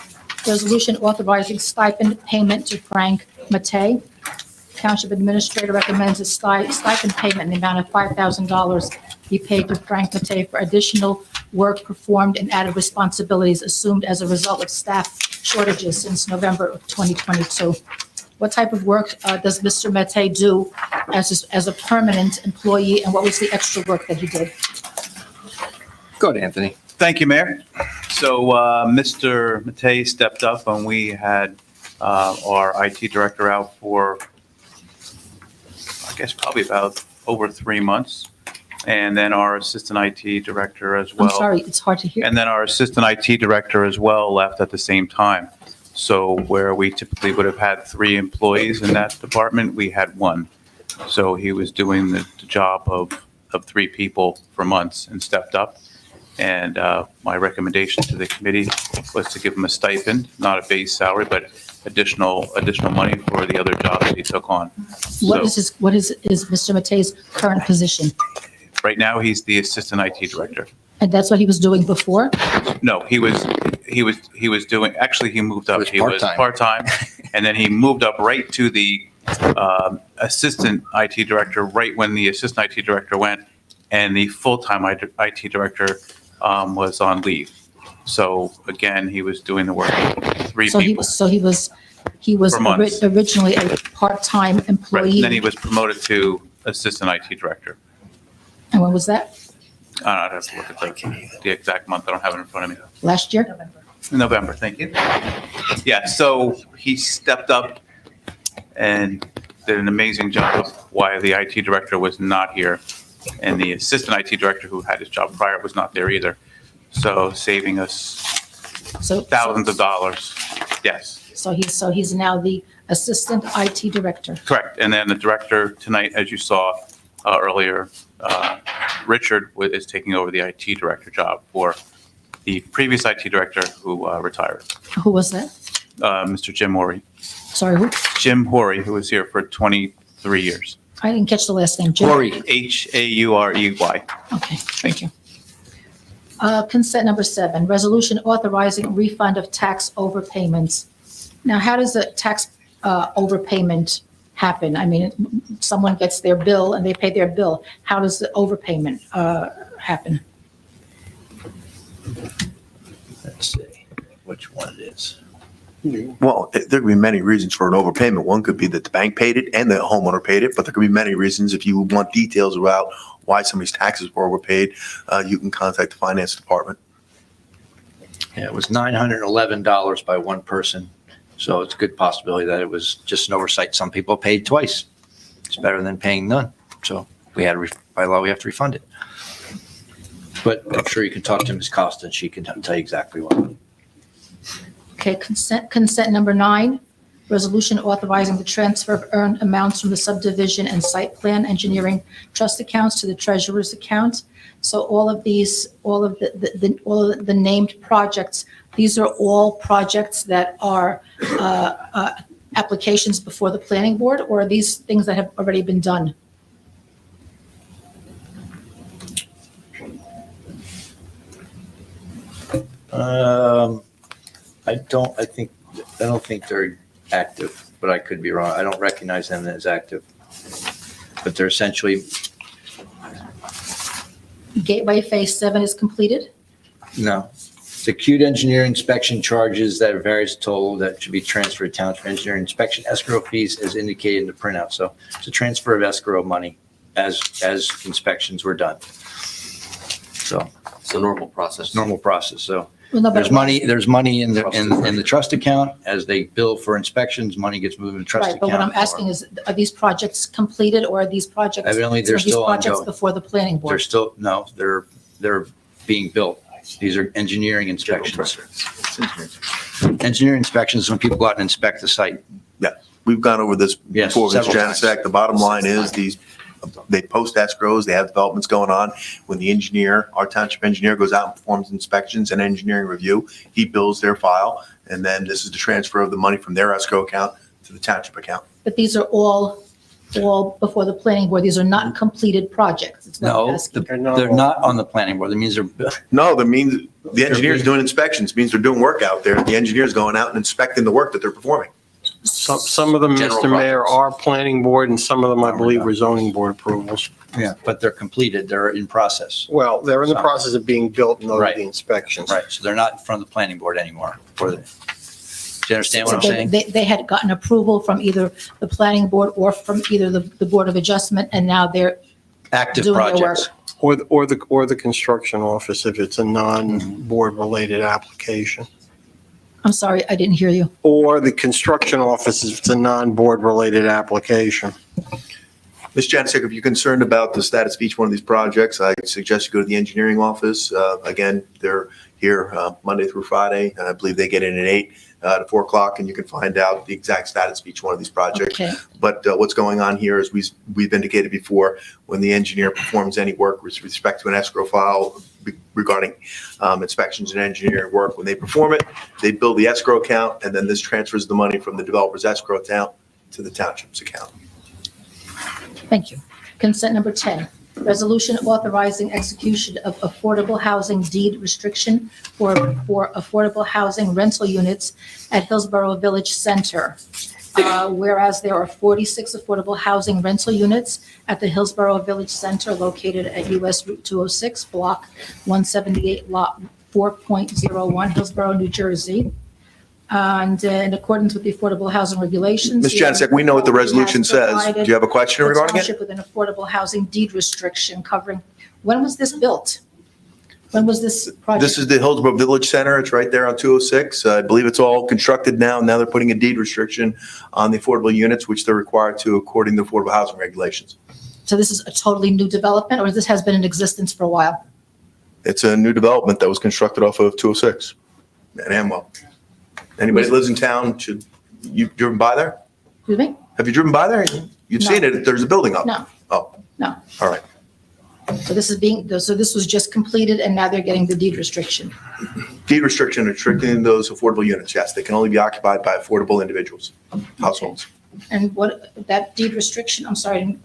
resolution authorizing stipend payment to Frank Matei. Township Administrator recommends a stipend payment in the amount of $5,000 be paid to Frank Matei for additional work performed and added responsibilities assumed as a result of staff shortages since November of 2022. What type of work does Mr. Matei do as a permanent employee, and what was the extra work that he did? Go ahead, Anthony. Thank you, Mayor. So Mr. Matei stepped up when we had our IT director out for, I guess, probably about over 3 months. And then our assistant IT director as well. I'm sorry, it's hard to hear. And then our assistant IT director as well left at the same time. So where we typically would have had 3 employees in that department, we had 1. So he was doing the job of 3 people for months and stepped up. And my recommendation to the committee was to give him a stipend, not a base salary, but additional money for the other jobs that he took on. What So is Mr. Matei's current position? right now, he's the assistant IT director. And that's what he was doing before? No, he was doing, actually, he moved up. He was part-time. Part-time, and then he moved up right to the assistant IT director, right when the assistant IT director went, and the full-time IT director was on leave. So again, he was doing the work of 3 people. He was For months. originally a part-time Right, employee. and then he was promoted to assistant IT director. And when was that? I'd have to look at the exact month. I don't have it in front of me. Last year? November, thank you. Yeah, so he stepped up and did an amazing job while the IT director was not here. And the assistant IT director who had his job prior was not there either. So saving us thousands of dollars. Yes, So he's now the assistant IT director. correct. And then the director tonight, as you saw earlier, Richard is taking over the IT director job for the previous IT director who retired, Who was that? Mr. Jim Horry. Sorry, who? Jim Horry, who was here for 23 years. I didn't catch the last name. Jim? Horry. Haurey. Okay, thank you. Consent number 7, resolution authorizing refund of tax overpayments. Now, how does a tax overpayment happen? I mean, someone gets their bill and they pay their bill. How does the overpayment happen? Let's see which one it is. Well, there could be many reasons for an overpayment. One could be that the bank paid it and the homeowner paid it, but there could be many reasons. If you want details about why somebody's taxes were overpaid, you can contact the finance department. Yeah, it was $911 by one person. So it's a good possibility that it was just an oversight. Some people paid twice. It's better than paying none. So by law, we have to refund it. But I'm sure you can talk to Ms. Costa and she can tell you exactly what. Okay, consent number 9, resolution authorizing the transfer of earned amounts from the subdivision and site plan engineering trust accounts to the treasurer's account. So all of the named projects, these are all projects that are applications before the planning board, or are these things that have already been done? I don't think they're active, but I could be wrong. I don't recognize them as active. But they're essentially, Gateway Phase 7 is completed? no. The acute engineering inspection charges that are various total that should be transferred to township engineering inspection escrow fees as indicated in the printout. So it's a transfer of escrow money as inspections were done. So It's a normal process. normal process. So Well, no, but- there's money in the trust account. As they bill for inspections, money gets moved in the trust Right, account. but what I'm asking is, are these projects completed, or are these projects? Evidently, they're some of these still projects ongoing. before the planning board? They're still, no, they're being built. These are engineering inspections. Engineering inspections, when people go out and inspect the site. We've gone over this Yes, before, Mr. several times. Janusik. The bottom line is they post escrows, they have developments going on. When the engineer, our township engineer goes out and performs inspections and engineering review, he bills their file. And then this is the transfer of the money from their escrow account to the township account. But these are all before the planning board. These are not completed projects. It's what I'm No, asking. they're not on the planning board. That means they're, No, that means the engineer's doing inspections, means they're doing work out there. The engineer's going out and inspecting the work that they're performing. Some of them, General Mr. Mayor, projects. are planning board, and some of them, I believe, were zoning board approvals. yeah, but they're completed. They're in process. Well, they're in the Some. process of being built and those are Right. the inspections. Right, so they're not in front of the planning board anymore. Do you understand what I'm So saying? They had gotten approval from either the planning board or from either the Board of Adjustment, and now they're Active doing their work. projects. Or the construction office if it's a non-board related application. I'm sorry, I didn't hear you. Or the construction office if it's a non-board related application. Ms. Janusik, if you're concerned about the status of each one of these projects, I suggest you go to the engineering office. Again, they're here Monday through Friday, and I believe they get in at 8 to 4 o'clock, and you can find out the exact status of each one of these projects. Okay. But what's going on here is we've indicated before, when the engineer performs any work with respect to an escrow file regarding inspections and engineering work, when they perform it, they bill the escrow account, and then this transfers the money from the developer's escrow account to the township's account. Thank you. Consent number 10, resolution authorizing execution of affordable housing deed restriction for affordable housing rental units at Hillsborough Village Center. Whereas there are 46 affordable housing rental units at the Hillsborough Village Center located at US Route 206, Block 178, Lot 4.01, Hillsborough, New Jersey. And in accordance with the affordable housing regulations. Ms. Janusik, we know what the resolution has says. Do provided you have a question the regarding it? township with an affordable housing deed restriction covering, when was this built? When was this project? This is the Hillsborough Village Center. It's right there on 206. I believe it's all constructed now. Now they're putting a deed restriction on the affordable units, which they're required to according to affordable housing regulations. So this is a totally new development, or this has been in existence for a while? It's a new development that was constructed off of 206 at Amwell. Anybody that lives in town, you've driven by there? Excuse me? Have you driven by there? You've No. seen it. There's a building up. No. Oh. No. All right. So this was just completed, and now they're getting the deed restriction. Deed restriction restricting those affordable units. Yes, they can only be occupied by affordable individuals, households. And what, that deed restriction, I'm sorry,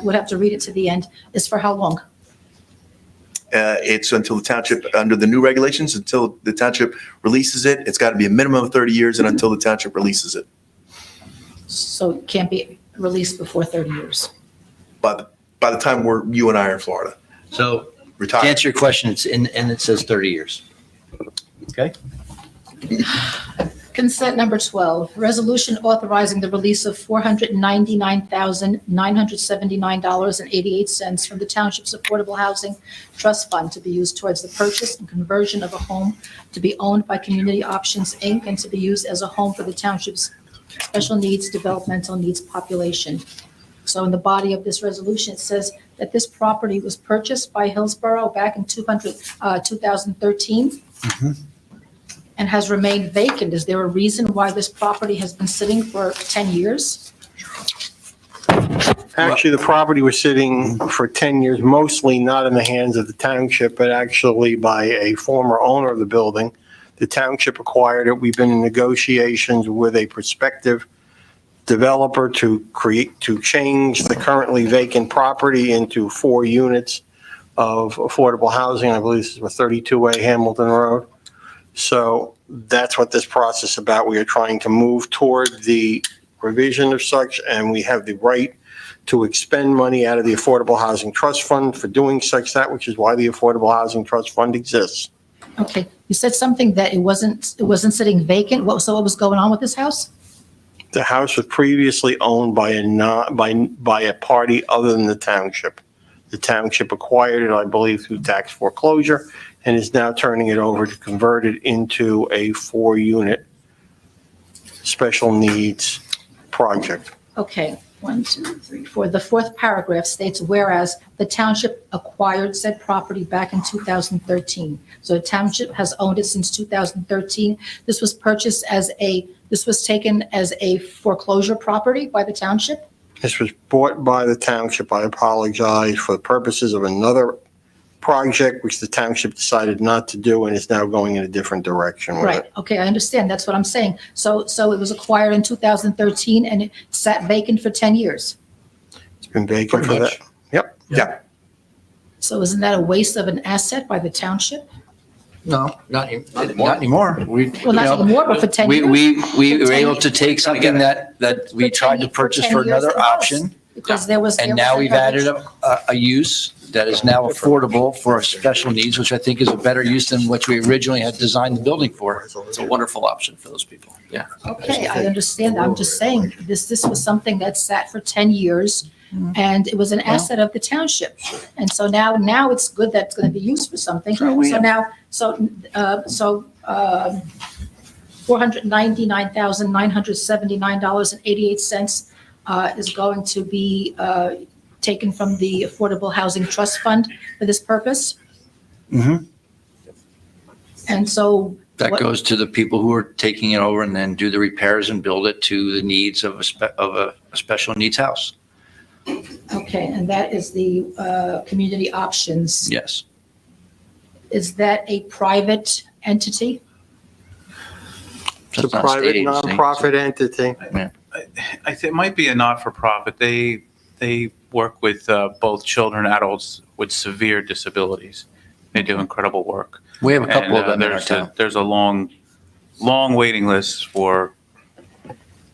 would have to read it to the end, is for how long? It's until the township, under the new regulations, until the township releases it. It's got to be a minimum of 30 years and until the township releases it. So it can't be released before 30 years. By the time you and I are in Florida. So to Retired. answer your question, it's in, and it says 30 years. Okay? Consent number 12, resolution authorizing the release of $499,979.88 from the township's Affordable Housing Trust Fund to be used towards the purchase and conversion of a home to be owned by Community Options, Inc., and to be used as a home for the township's special needs, developmental needs population. So in the body of this resolution, it says that this property was purchased by Hillsborough back in 2013. And has remained vacant. Is there a reason why this property has been sitting for 10 years? Actually, the property was sitting for 10 years, mostly not in the hands of the township, but actually by a former owner of the building. The township acquired it. We've been in negotiations with a prospective developer to change the currently vacant property into 4 units of affordable housing. I believe this is for 32A Hamilton Road. So that's what this process is about. We are trying to move toward the revision of such, and we have the right to expend money out of the Affordable Housing Trust Fund for doing such that, which is why the Affordable Housing Trust Fund exists. Okay, you said something that it wasn't sitting vacant. So what was going on with this house? The house was previously owned by a party other than the township. The township acquired it, I believe, through tax foreclosure, and is now turning it over to convert it into a 4-unit special needs project. Okay, 1, 2, 3, 4. The 4th paragraph states, whereas the township acquired said property back in 2013. So the township has owned it since 2013. This was taken as a foreclosure property by the township? This was bought by the township, I apologize, for the purposes of another project, which the township decided not to do and is now going in a different direction with Right, it. okay, I understand. That's what I'm saying. So it was acquired in 2013 and it sat vacant for 10 years. It's been vacant for that. Yep. Yeah. So isn't that a waste of an asset by the township? No, not anymore. Well, not anymore, but for 10 years? We For were 10 able years. to take something that we For 10 tried to for purchase 10 for years another it was, option. Because there was. And now we've added a use that is now affordable for special needs, which I think is a better use than what we originally had designed the building for. It's a wonderful option for those people. Yeah. Okay, I understand. I'm just saying, this was something that sat for 10 years, and it was an asset of the township. And so now it's good that it's going to be used for something. So $499,979.88 is going to be taken from the Affordable Housing Trust Fund for this purpose. Mhm. And so. That what- goes to the people who are taking it over and then do the repairs and build it to the needs of a special needs house. Okay, and that is the community options. Yes. Is that a private entity? It's a private nonprofit entity. I think it might be a not-for-profit. They work with both children and adults with severe disabilities. They do incredible work. We have a couple of them in our there's town. there's a long waiting list for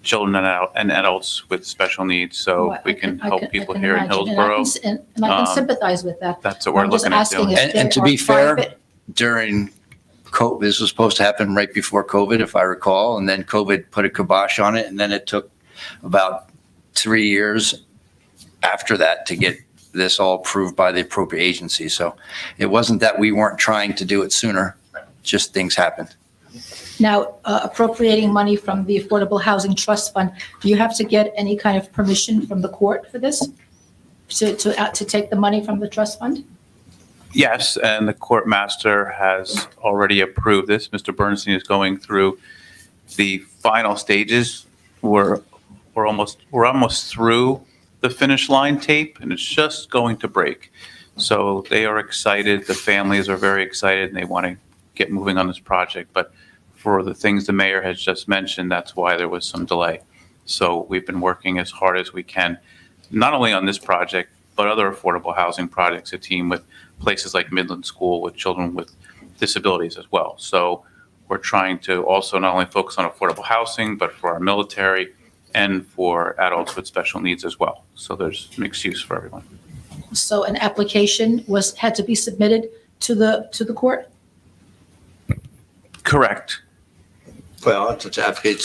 children and adults with special needs, so Well, we can help people here in Hillsborough. And I can sympathize with that. That's what we're I'm just looking at asking doing. if And to there be are fair, private- during COVID, this was supposed to happen right before COVID, if I recall, and then COVID put a kibosh on it, and then it took about 3 years after that to get this all approved by the appropriate agency. So it wasn't that we weren't trying to do it sooner, just things happened. Now, appropriating money from the Affordable Housing Trust Fund, do you have to get any kind of permission from the court for this? To take the money from the trust fund? Yes, and the court master has already approved this. Mr. Bernstein is going through the final stages. We're almost through the finish line tape, and it's just going to break. So they are excited. The families are very excited, and they want to get moving on this project. But for the things the mayor has just mentioned, that's why there was some delay. So we've been working as hard as we can, not only on this project, but other affordable housing projects, a team with places like Midland School with children with disabilities as well. So we're trying to also not only focus on affordable housing, but for our military and for adults with special needs as well. So there's mixed use for everyone. So an application had to be submitted to the court? Correct. Well, it's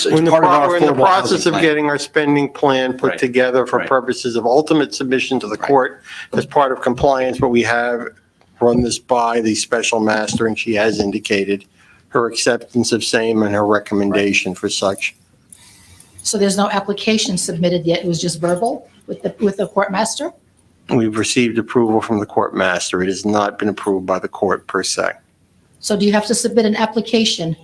We're in the part of our we're in the affordable process housing of plan. getting our spending plan put Right. together for Right. purposes of ultimate submission to the court as part of compliance, but we have run this by the special master, and she has indicated her acceptance of same and her recommendation for such. So there's no application submitted yet, it was just verbal with the court master? We've received approval from the court master. It has not been approved by the court per se. So do you have to submit an application?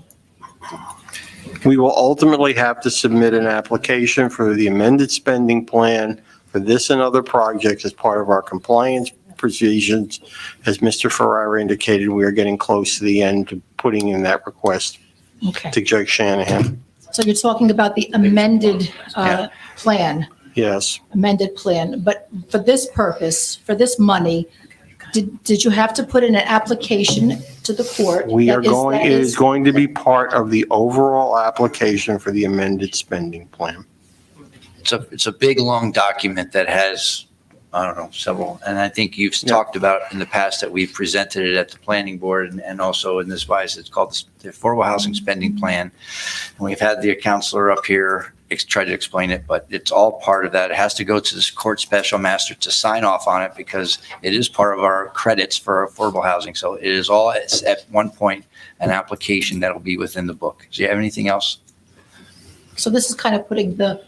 We will ultimately have to submit an application for the amended spending plan for this and other projects as part of our compliance provisions. As Mr. Ferrara indicated, we are getting close to the end of putting in that request Okay. to Judge Shanahan. So you're talking about the amended Yeah. plan, Yes. amended plan, but for this purpose, for this money, did you have to put in an application to the court? We are that is- going, that it is- is going to be part of the overall application for the amended spending plan. It's a big, long document that has, I don't know, several, and I think you've talked about in the past that we've presented it at the planning board and also in this wise, it's called the Affordable Housing Spending Plan. And we've had the counselor up here try to explain it, but it's all part of that. It has to go to this court special master to sign off on it because it is part of our credits for affordable housing. So it is all at one point an application that'll be within the book. Do you have anything else? So this is kind of putting the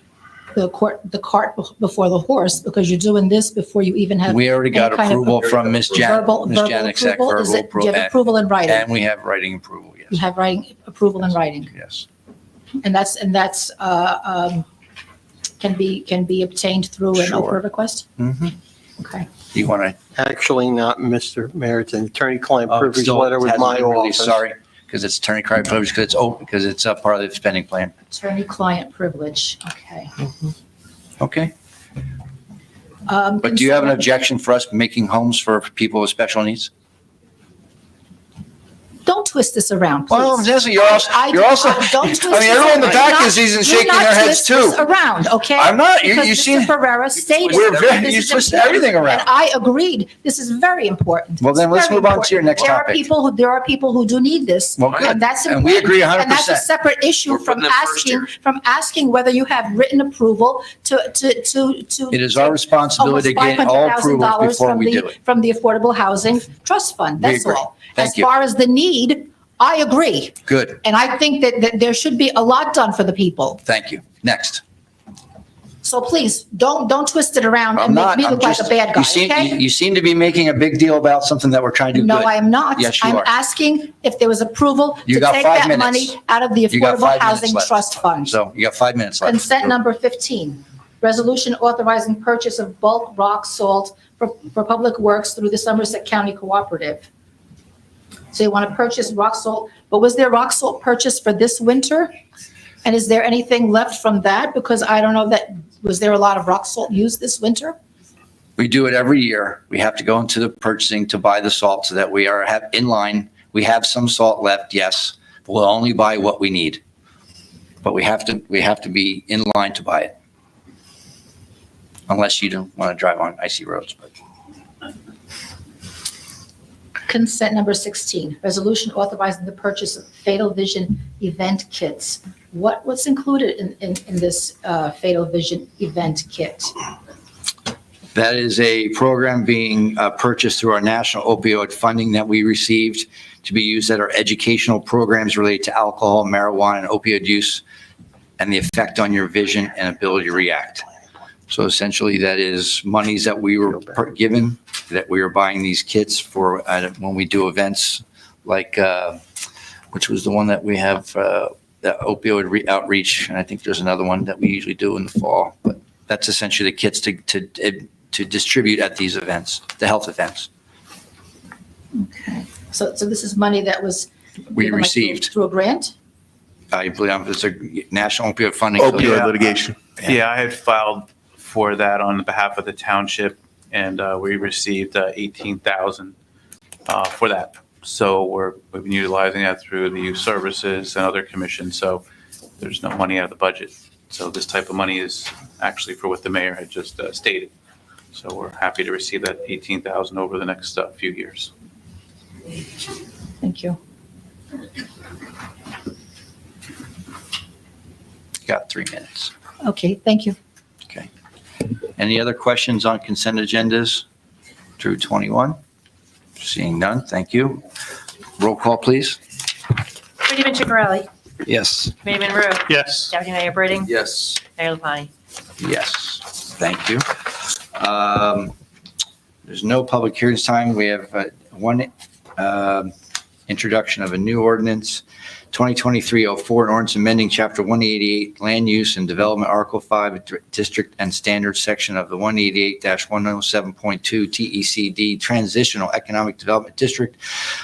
cart before the horse, because you're doing this before you even have. We already got any kind of approval from Ms. verbal Janik Sack, approval? Is it- do you have approval in writing? And we have writing approval, You yes. have writing approval in writing, Yes. and that's can be obtained through an Sure. Oprah request? Mhm. Okay. Do you want to? Actually, not Mr. Mayor, it's an attorney-client privilege letter with my office. Sorry, because it's attorney-client privilege, because it's a part of the spending plan. Attorney-client privilege, okay. Okay. But do you have an objection for us making homes for people with special needs? Don't twist this around, please. Well, Jesse, you're also, Don't twist I mean, everyone in the back is even shaking their heads Do not twist too. this around, okay? I'm not. You Because seen- Mr. Ferrera stated. this You is twist important, everything around. And I agreed. This is very important. Well, then It's let's very move on to your next important. topic. There are people who do need this. Well, good. And that's And we important. agree And that's a 100%. separate issue We're from putting them first asking whether you have written approval to. It is our responsibility to get all approvals $500,000 before from we the- do it. From the Affordable Housing Trust Fund, We that's agree. all. Thank you. As far as the need, I agree. Good. And I think that there should be a lot done for the people. Thank you. Next. So please, don't twist it around I'm and make not. me I'm look like a just, bad guy, you okay? seem to be making a big deal about something that we're trying to do No, good. I am not. Yes, you I'm are. asking if there was approval You to got take 5 that minutes. money out of the You got Affordable 5 minutes Housing left. Trust Fund. So you got 5 minutes left. Consent number 15, resolution authorizing purchase of bulk rock salt for Public Works through the Somerset County Cooperative. So you want to purchase rock salt, but was there rock salt purchased for this winter? And is there anything left from that? Because I don't know was there a lot of rock salt used this winter? We do it every year. We have to go into the purchasing to buy the salt so that we have in line. We have some salt left, yes, but we'll only buy what we need. But we have to be in line to buy it. Unless you don't want to drive on icy roads, but. Consent number 16, resolution authorizing the purchase of Fatal Vision event kits. What's included in this Fatal Vision event kit? That is a program being purchased through our national opioid funding that we received to be used at our educational programs related to alcohol, marijuana, and opioid use and the effect on your vision and ability to react. So essentially, that is monies that we were given, that we were buying these kits for when we do events like, which was the one that we have, the opioid outreach. And I think there's another one that we usually do in the fall. But that's essentially the kits to distribute at these events, the health events. Okay. So this is money that was. We given, like, received. Through a grant? I believe it's a national opioid funding. Opioid litigation. Yeah, I had filed for that on behalf of the township, and we received 18,000 for that. So we've been utilizing that through the youth services and other commissions. So there's no money out of the budget. So this type of money is actually for what the mayor had just stated. So we're happy to receive that 18,000 over the next few years. Thank you. Got 3 minutes. Okay, thank you. Okay. Any other questions on consent agendas through 21? Seeing none, thank you. Roll call, please. Committeeman Chicarelli. Yes. Committeeman Rowe. Yes. Deputy Mayor Britting. Yes. Mayor LaPlante. Yes, thank you. There's no public hearings time. We have one introduction of a new ordinance 2023-04, an ordinance amending Chapter 188, Land Use and Development, Article 5, District and Standards section of the 188-107.2 TECD, Transitional Economic Development District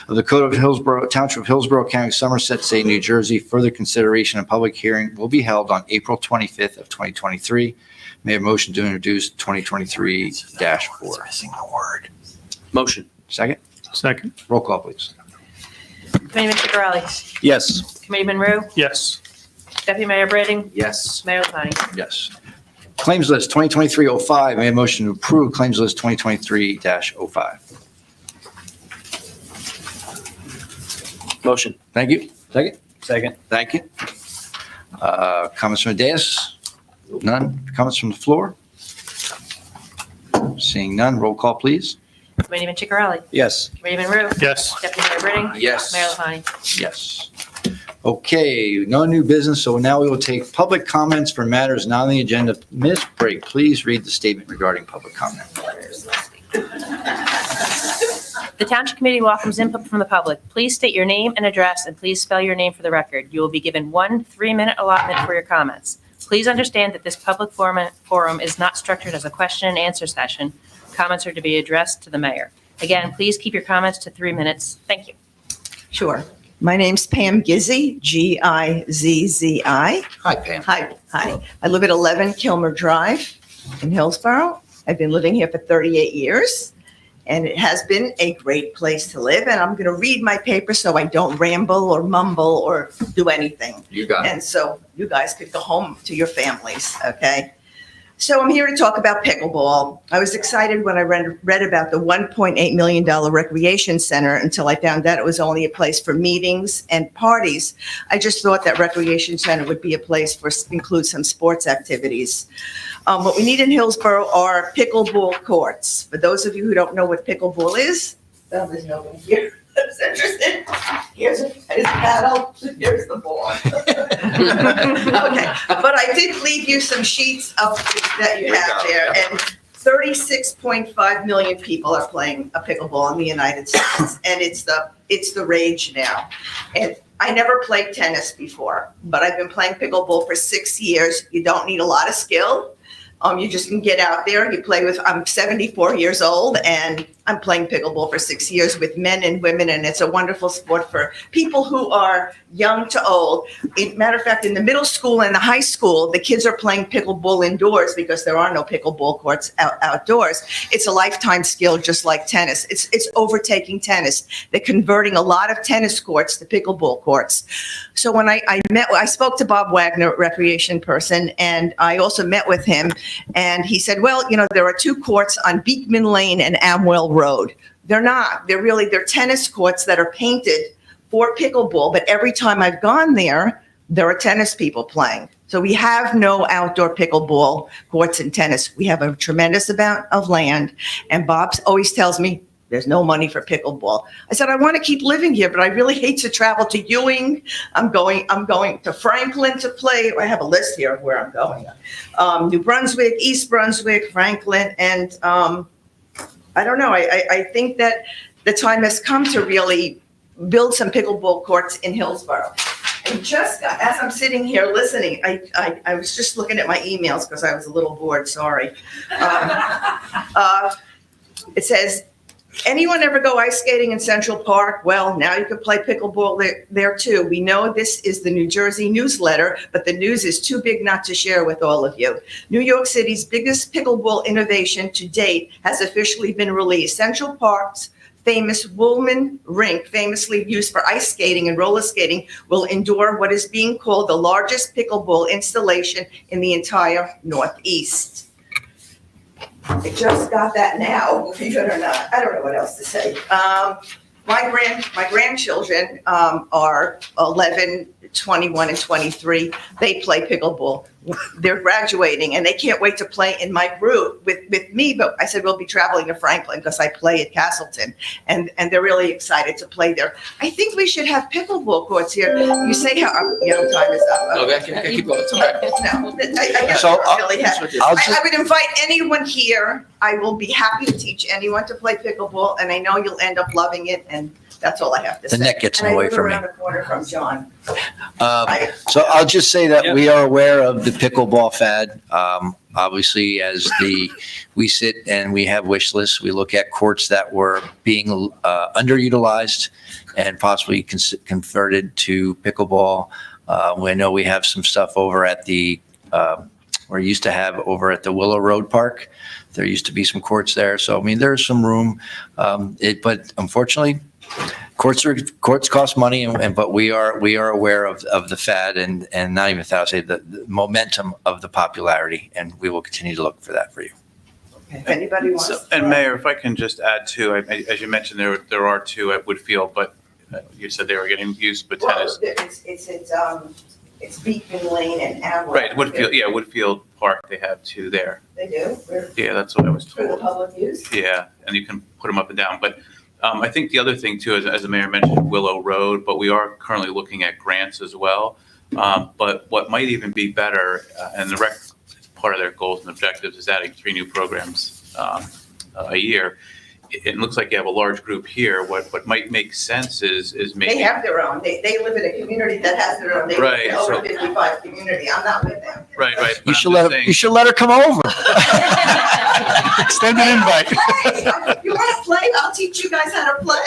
of the Code of Hillsborough, Township of Hillsborough, County of Somerset, State, New Jersey. Further consideration and public hearing will be held on April 25th of 2023. May I have a motion to introduce 2023-4? Missing the word. Motion. Second? Second. Roll call, please. Committeeman Ciccarelli. Yes. Committeeman Rue. Yes. Deputy Mayor Brading. Yes. Mayor LaPlante. Yes. Claims list 2023-05. May I have a motion to approve claims list 2023-05? Motion. Thank you. Second? Second. Thank you. Comments from the dais? None. Comments from the floor? Seeing none, roll call, please. Committeeman Ciccarelli. Yes. Committeeman Rue. Yes. Deputy Mayor Brading. Yes. Mayor LaPlante. Yes. Okay, no new business, so now we will take public comments for matters not on the agenda. Ms. Brake, please read the statement regarding public comment. The Township Committee welcomes input from the public. Please state your name and address, and please spell your name for the record. You will be given 1 3-minute allotment for your comments. Please understand that this public forum is not structured as a question and answer session. Comments are to be addressed to the mayor. Again, please keep your comments to 3 minutes. Thank you. Sure. My name's Pam Gizzi, Gizzi. Hi, Pam. Hi. I live at 11 Kilmer Drive in Hillsborough. I've been living here for 38 years, and it has been a great place to live. And I'm going to read my paper so I don't ramble or mumble or do anything. You got it. And so you guys could go home to your families, okay? So I'm here to talk about pickleball. I was excited when I read about the $1.8 million recreation center until I found out it was only a place for meetings and parties. I just thought that recreation center would be a place for include some sports activities. What we need in Hillsborough are pickleball courts. For those of you who don't know what pickleball is, there's no one here that's interested. Here's a paddle, here's the ball. Okay, but I did leave you some sheets of that you have there, and 36.5 million people are playing a pickleball in the United States, and it's the rage now. And I never played tennis before, but I've been playing pickleball for 6 years. You don't need a lot of skill. You just can get out there. You play with. I'm 74 years old, and I'm playing pickleball for 6 years with men and women, and it's a wonderful sport for people who are young to old. Matter of fact, in the middle school and the high school, the kids are playing pickleball indoors because there are no pickleball courts outdoors. It's a lifetime skill, just like tennis. It's overtaking tennis. They're converting a lot of tennis courts to pickleball courts. So when I spoke to Bob Wagner, recreation person, and I also met with him, and he said, well, there are 2 courts on Beekman Lane and Amwell Road. They're not. They're tennis courts that are painted for pickleball, but every time I've gone there are tennis people playing. So we have no outdoor pickleball courts in tennis. We have a tremendous amount of land, and Bob always tells me there's no money for pickleball. I said, I want to keep living here, but I really hate to travel to Ewing. I'm going to Franklin to play. I have a list here of where I'm going. New Brunswick, East Brunswick, Franklin, and I don't know. I think that the time has come to really build some pickleball courts in Hillsborough. And just as I'm sitting here listening, I was just looking at my emails because I was a little bored, sorry. It says, anyone ever go ice skating in Central Park? Well, now you can play pickleball there too. We know this is the New Jersey newsletter, but the news is too big not to share with all of you. New York City's biggest pickleball innovation to date has officially been released. Central Park's famous Woolman rink, famously used for ice skating and roller skating, will endure what is being called the largest pickleball installation in the entire Northeast. I just got that now, believe it or not. I don't know what else to say. My grandchildren are 11, 21, and 23. They play pickleball. They're graduating, and they can't wait to play in my group with me. But I said we'll be traveling to Franklin because I play at Castleton, and they're really excited to play there. I think we should have pickleball courts here. You say how time is up. Okay, keep going. No, I guess So, really I would invite anyone here. I will be happy to teach anyone to play pickleball, and I know you'll end up loving it, and That's all I have to say. The neck gets in the way for me. And I live around the corner from John. So I'll just say that we are aware of the pickleball fad. Obviously, we sit and we have wish lists, we look at courts that were being underutilized and possibly converted to pickleball. We know we have some stuff over at we used to have over at the Willow Road Park. There used to be some courts there. So, I mean, there's some room. But unfortunately, courts cost money, but we are aware of the fad and not even the fad, the momentum of the popularity, and we will continue to look for that for you. If anybody wants. And Mayor, if I can just add too, as you mentioned, there are two at Woodfield, but you said they were getting used, but tennis. It's Beekman Lane and Avon. Right, Woodfield Park, they have two there. They do? Yeah, that's what I was For the told. public use? Yeah, and you can put them up and down. But I think the other thing too, as the mayor mentioned, Willow Road, but we are currently looking at grants as well. But what might even be better, and the rec, part of their goals and objectives is adding 3 new programs a year. It looks like you have a large group here. What might make sense is maybe. They have their own. They live in a community that has their own. They live in over 55 community. I'm not with them. Right. You should let her come over. Extend an invite. You want to play? I'll teach you guys how to play.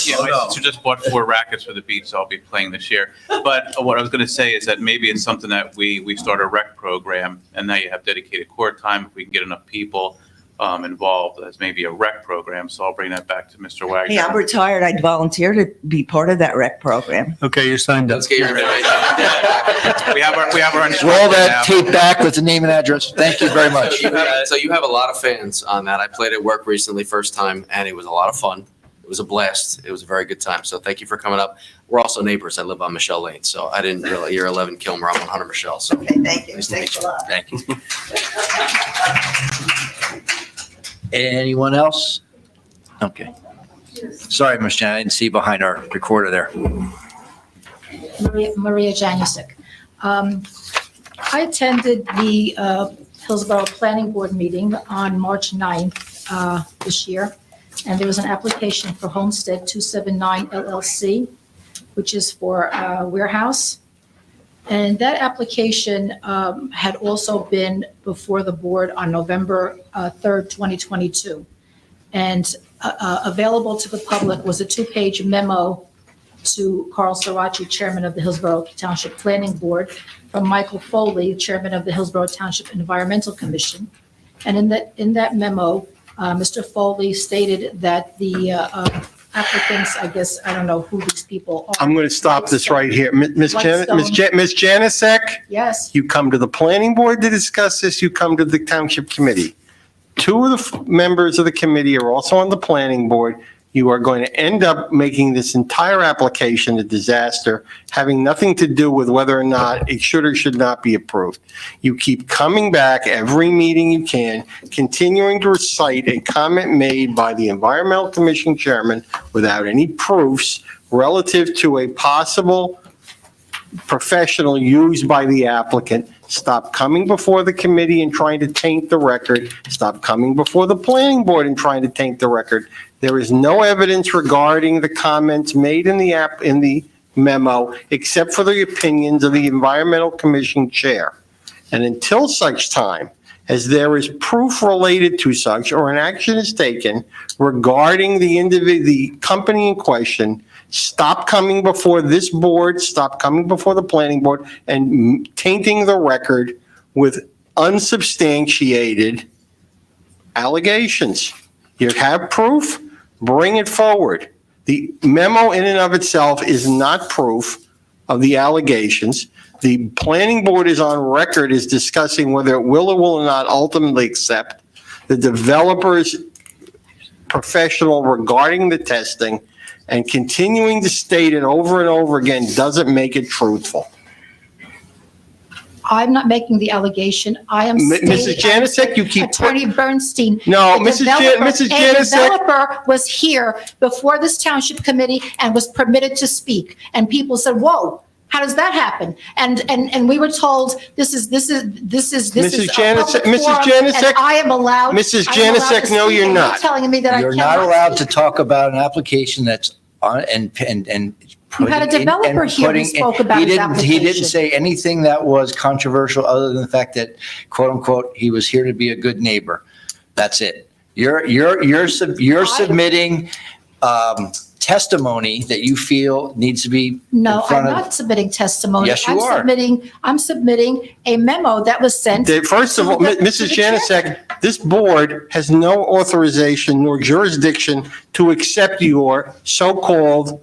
Yeah, my sister just bought 4 rackets for the beach, so I'll be playing this year. But what I was going to say is that maybe it's something that we start a rec program, and now you have dedicated court time if we can get enough people involved as maybe a rec program. So I'll bring that back to Mr. Wagner. Hey, I'm retired. I'd volunteer to be part of that rec program. Okay, you're signed up. Let's get your information. We have our Roll that tape back with the name and address. Thank you very much. So you have a lot of fans on that. I played at work recently, first time, and it was a lot of fun. It was a blast. It was a very good time. So thank you for coming up. We're also neighbors. I live on Michelle Lane, so I didn't realize you're 11 Kilmer. I'm 100 Michelle. So Okay, thank you. nice to meet Thanks you. a lot. Thank you. Anyone else? Okay. Sorry, Ms. Jan, I didn't see behind our recorder there. Maria Janusik. I attended the Hillsborough Planning Board meeting on March 9th this year, and there was an application for Homestead 279 LLC, which is for a warehouse. And that application had also been before the board on November 3rd, 2022. And available to the public was a 2-page memo to Carl Sirachi, Chairman of the Hillsborough Township Planning Board, from Michael Foley, Chairman of the Hillsborough Township Environmental Commission. And in that memo, Mr. Foley stated that the applicants, I guess, I don't know who these people are. I'm going to stop this right here. Ms. Janusik, Yes. you come to the planning board to discuss this, you come to the township committee. 2 of the members of the committee are also on the planning board. You are going to end up making this entire application a disaster, having nothing to do with whether or not it should or should not be approved. You keep coming back every meeting you can, continuing to recite a comment made by the Environmental Commission Chairman without any proofs relative to a possible professional used by the applicant. Stop coming before the committee and trying to taint the record. Stop coming before the planning board and trying to taint the record. There is no evidence regarding the comments made in the memo, except for the opinions of the Environmental Commission Chair. And until such time as there is proof related to such or an action is taken regarding the company in question, stop coming before this board, stop coming before the planning board and tainting the record with unsubstantiated allegations. You have proof, bring it forward. The memo in and of itself is not proof of the allegations. The planning board is on record as discussing whether it will or will not ultimately accept the developer's professional regarding the testing, and continuing to state it over and over again doesn't make it truthful. I'm not making the allegation. I am stating. Mrs. Janusik, you keep. Attorney Bernstein. No, the Mrs. A Janusik. developer was here before this township committee and was permitted to speak. And people said, whoa, how does that happen? And we were told, this is Mrs. a Janusik, public forum, and I am allowed. Mrs. I am allowed to Janusik, no, speak, you're and not. Telling me that I You're cannot not allowed to speak. talk about an application that's on and You had a putting in- developer and here who putting- spoke about he his didn't- He didn't application. say anything that was controversial other than the fact that, quote unquote, he was here to be a good neighbor. That's it. You're submitting testimony that you feel needs to be No, in I'm front of. not submitting testimony. Yes, you are. I'm submitting a memo that was sent. First of all, to the Mrs. chairman. Janusik, this board has no authorization nor jurisdiction to accept your so-called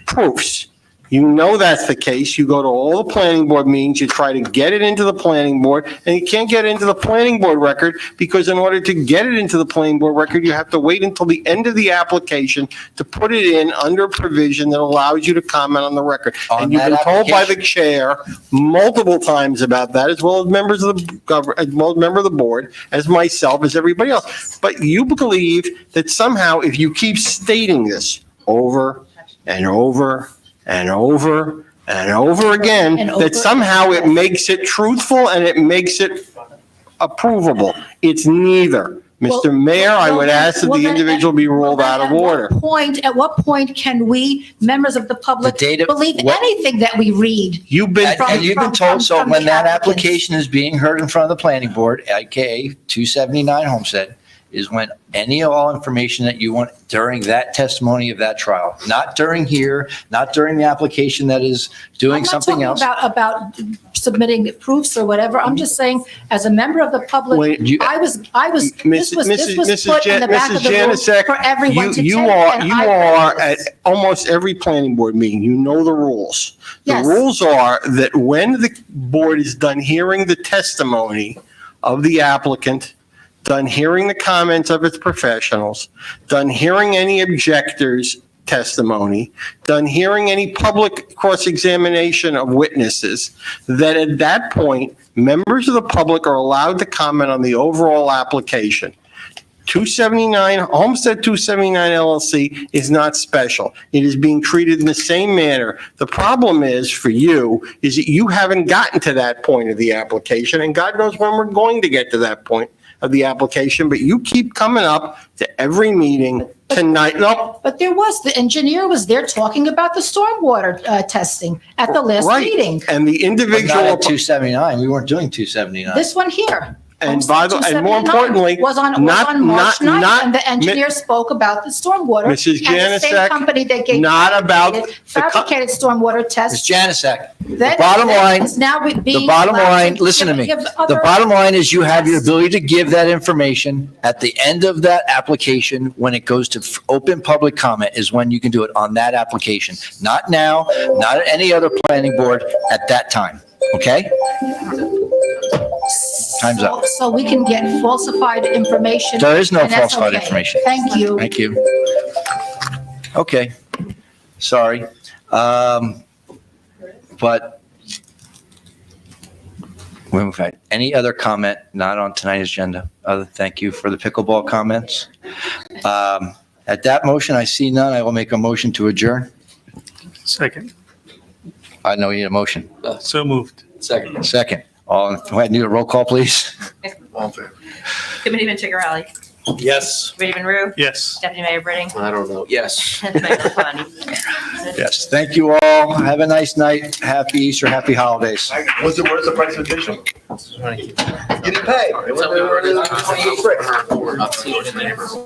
proofs. You know that's the case. You go to all the planning board meetings, you try to get it into the planning board, and you can't get it into the planning board record because in order to get it into the planning board record, you have to wait until the end of the application to put it in under a provision that allows you to comment on the record. On And you've that been told by the application. chair multiple times about that, as well as members of the as well as member of the board, as myself, as everybody else. But you believe that somehow if you keep stating this over and over and over and over again, And that over- somehow it makes it truthful and it makes it approvable. It's neither. Mr. Mayor, I would ask that the individual be ruled out of order. At what point can we, members of the public, The data- believe what- anything that we read? You've been, And you've been from- told, so from when the that applicants. application is being heard in front of the planning board, AKA 279 Homestead, is when any and all information that you want during that testimony of that trial, not during here, not during the application that is doing something else. I'm not talking about submitting proofs or whatever. I'm just saying, as a member of the public, Wait, this was Mrs. put in the back of the room Janusik, for everyone to take. you and I read are this. at almost every planning board meeting. You know the rules. The Yes. rules are that when the board is done hearing the testimony of the applicant, done hearing the comments of its professionals, done hearing any objectors' testimony, done hearing any public cross-examination of witnesses, that at that point, members of the public are allowed to comment on the overall application. 279, Homestead 279 LLC is not special. It is being treated in the same manner. The problem is, for you, is that you haven't gotten to that point of the application, and God knows when we're going to get to that point of the application, but you keep coming up to every meeting tonight. No, But the engineer was there talking about the stormwater testing at the last right. meeting. And the But not individual, at 279. We weren't doing 279. This one here. and by the, and more importantly, Was on not, March not, 9th, not, and the engineer spoke about the stormwater. Mrs. And the same Janusik, company that gave not about fabricated stormwater Ms. tests. Janusik, that- bottom that line- is now being the bottom allowed line, listen to me. give The other- bottom line is you have your Yes. ability to give that information at the end of that application. When it goes to open public comment is when you can do it on that application. Not now, not at any other planning board at that time. Okay? Time's up. So we can get falsified information. There is no and that's falsified okay. information. Thank you. Thank you. Okay. Sorry. But we've had any other comment not on tonight's agenda? Thank you for the pickleball comments. At that motion, I see none. I will make a motion to adjourn. Second. I know you need a motion. So moved. Second. Second. I need a roll call, please. All in favor? Committeeman Chigarelli. Yes. Committeeman Rue. Yes. Deputy Mayor Britting. I don't know. Yes. And Mayor LaFawney. Yes. Thank you all. Have a nice night. Happy Easter. Happy holidays. What's the price of admission? You didn't pay. Tell me where it is.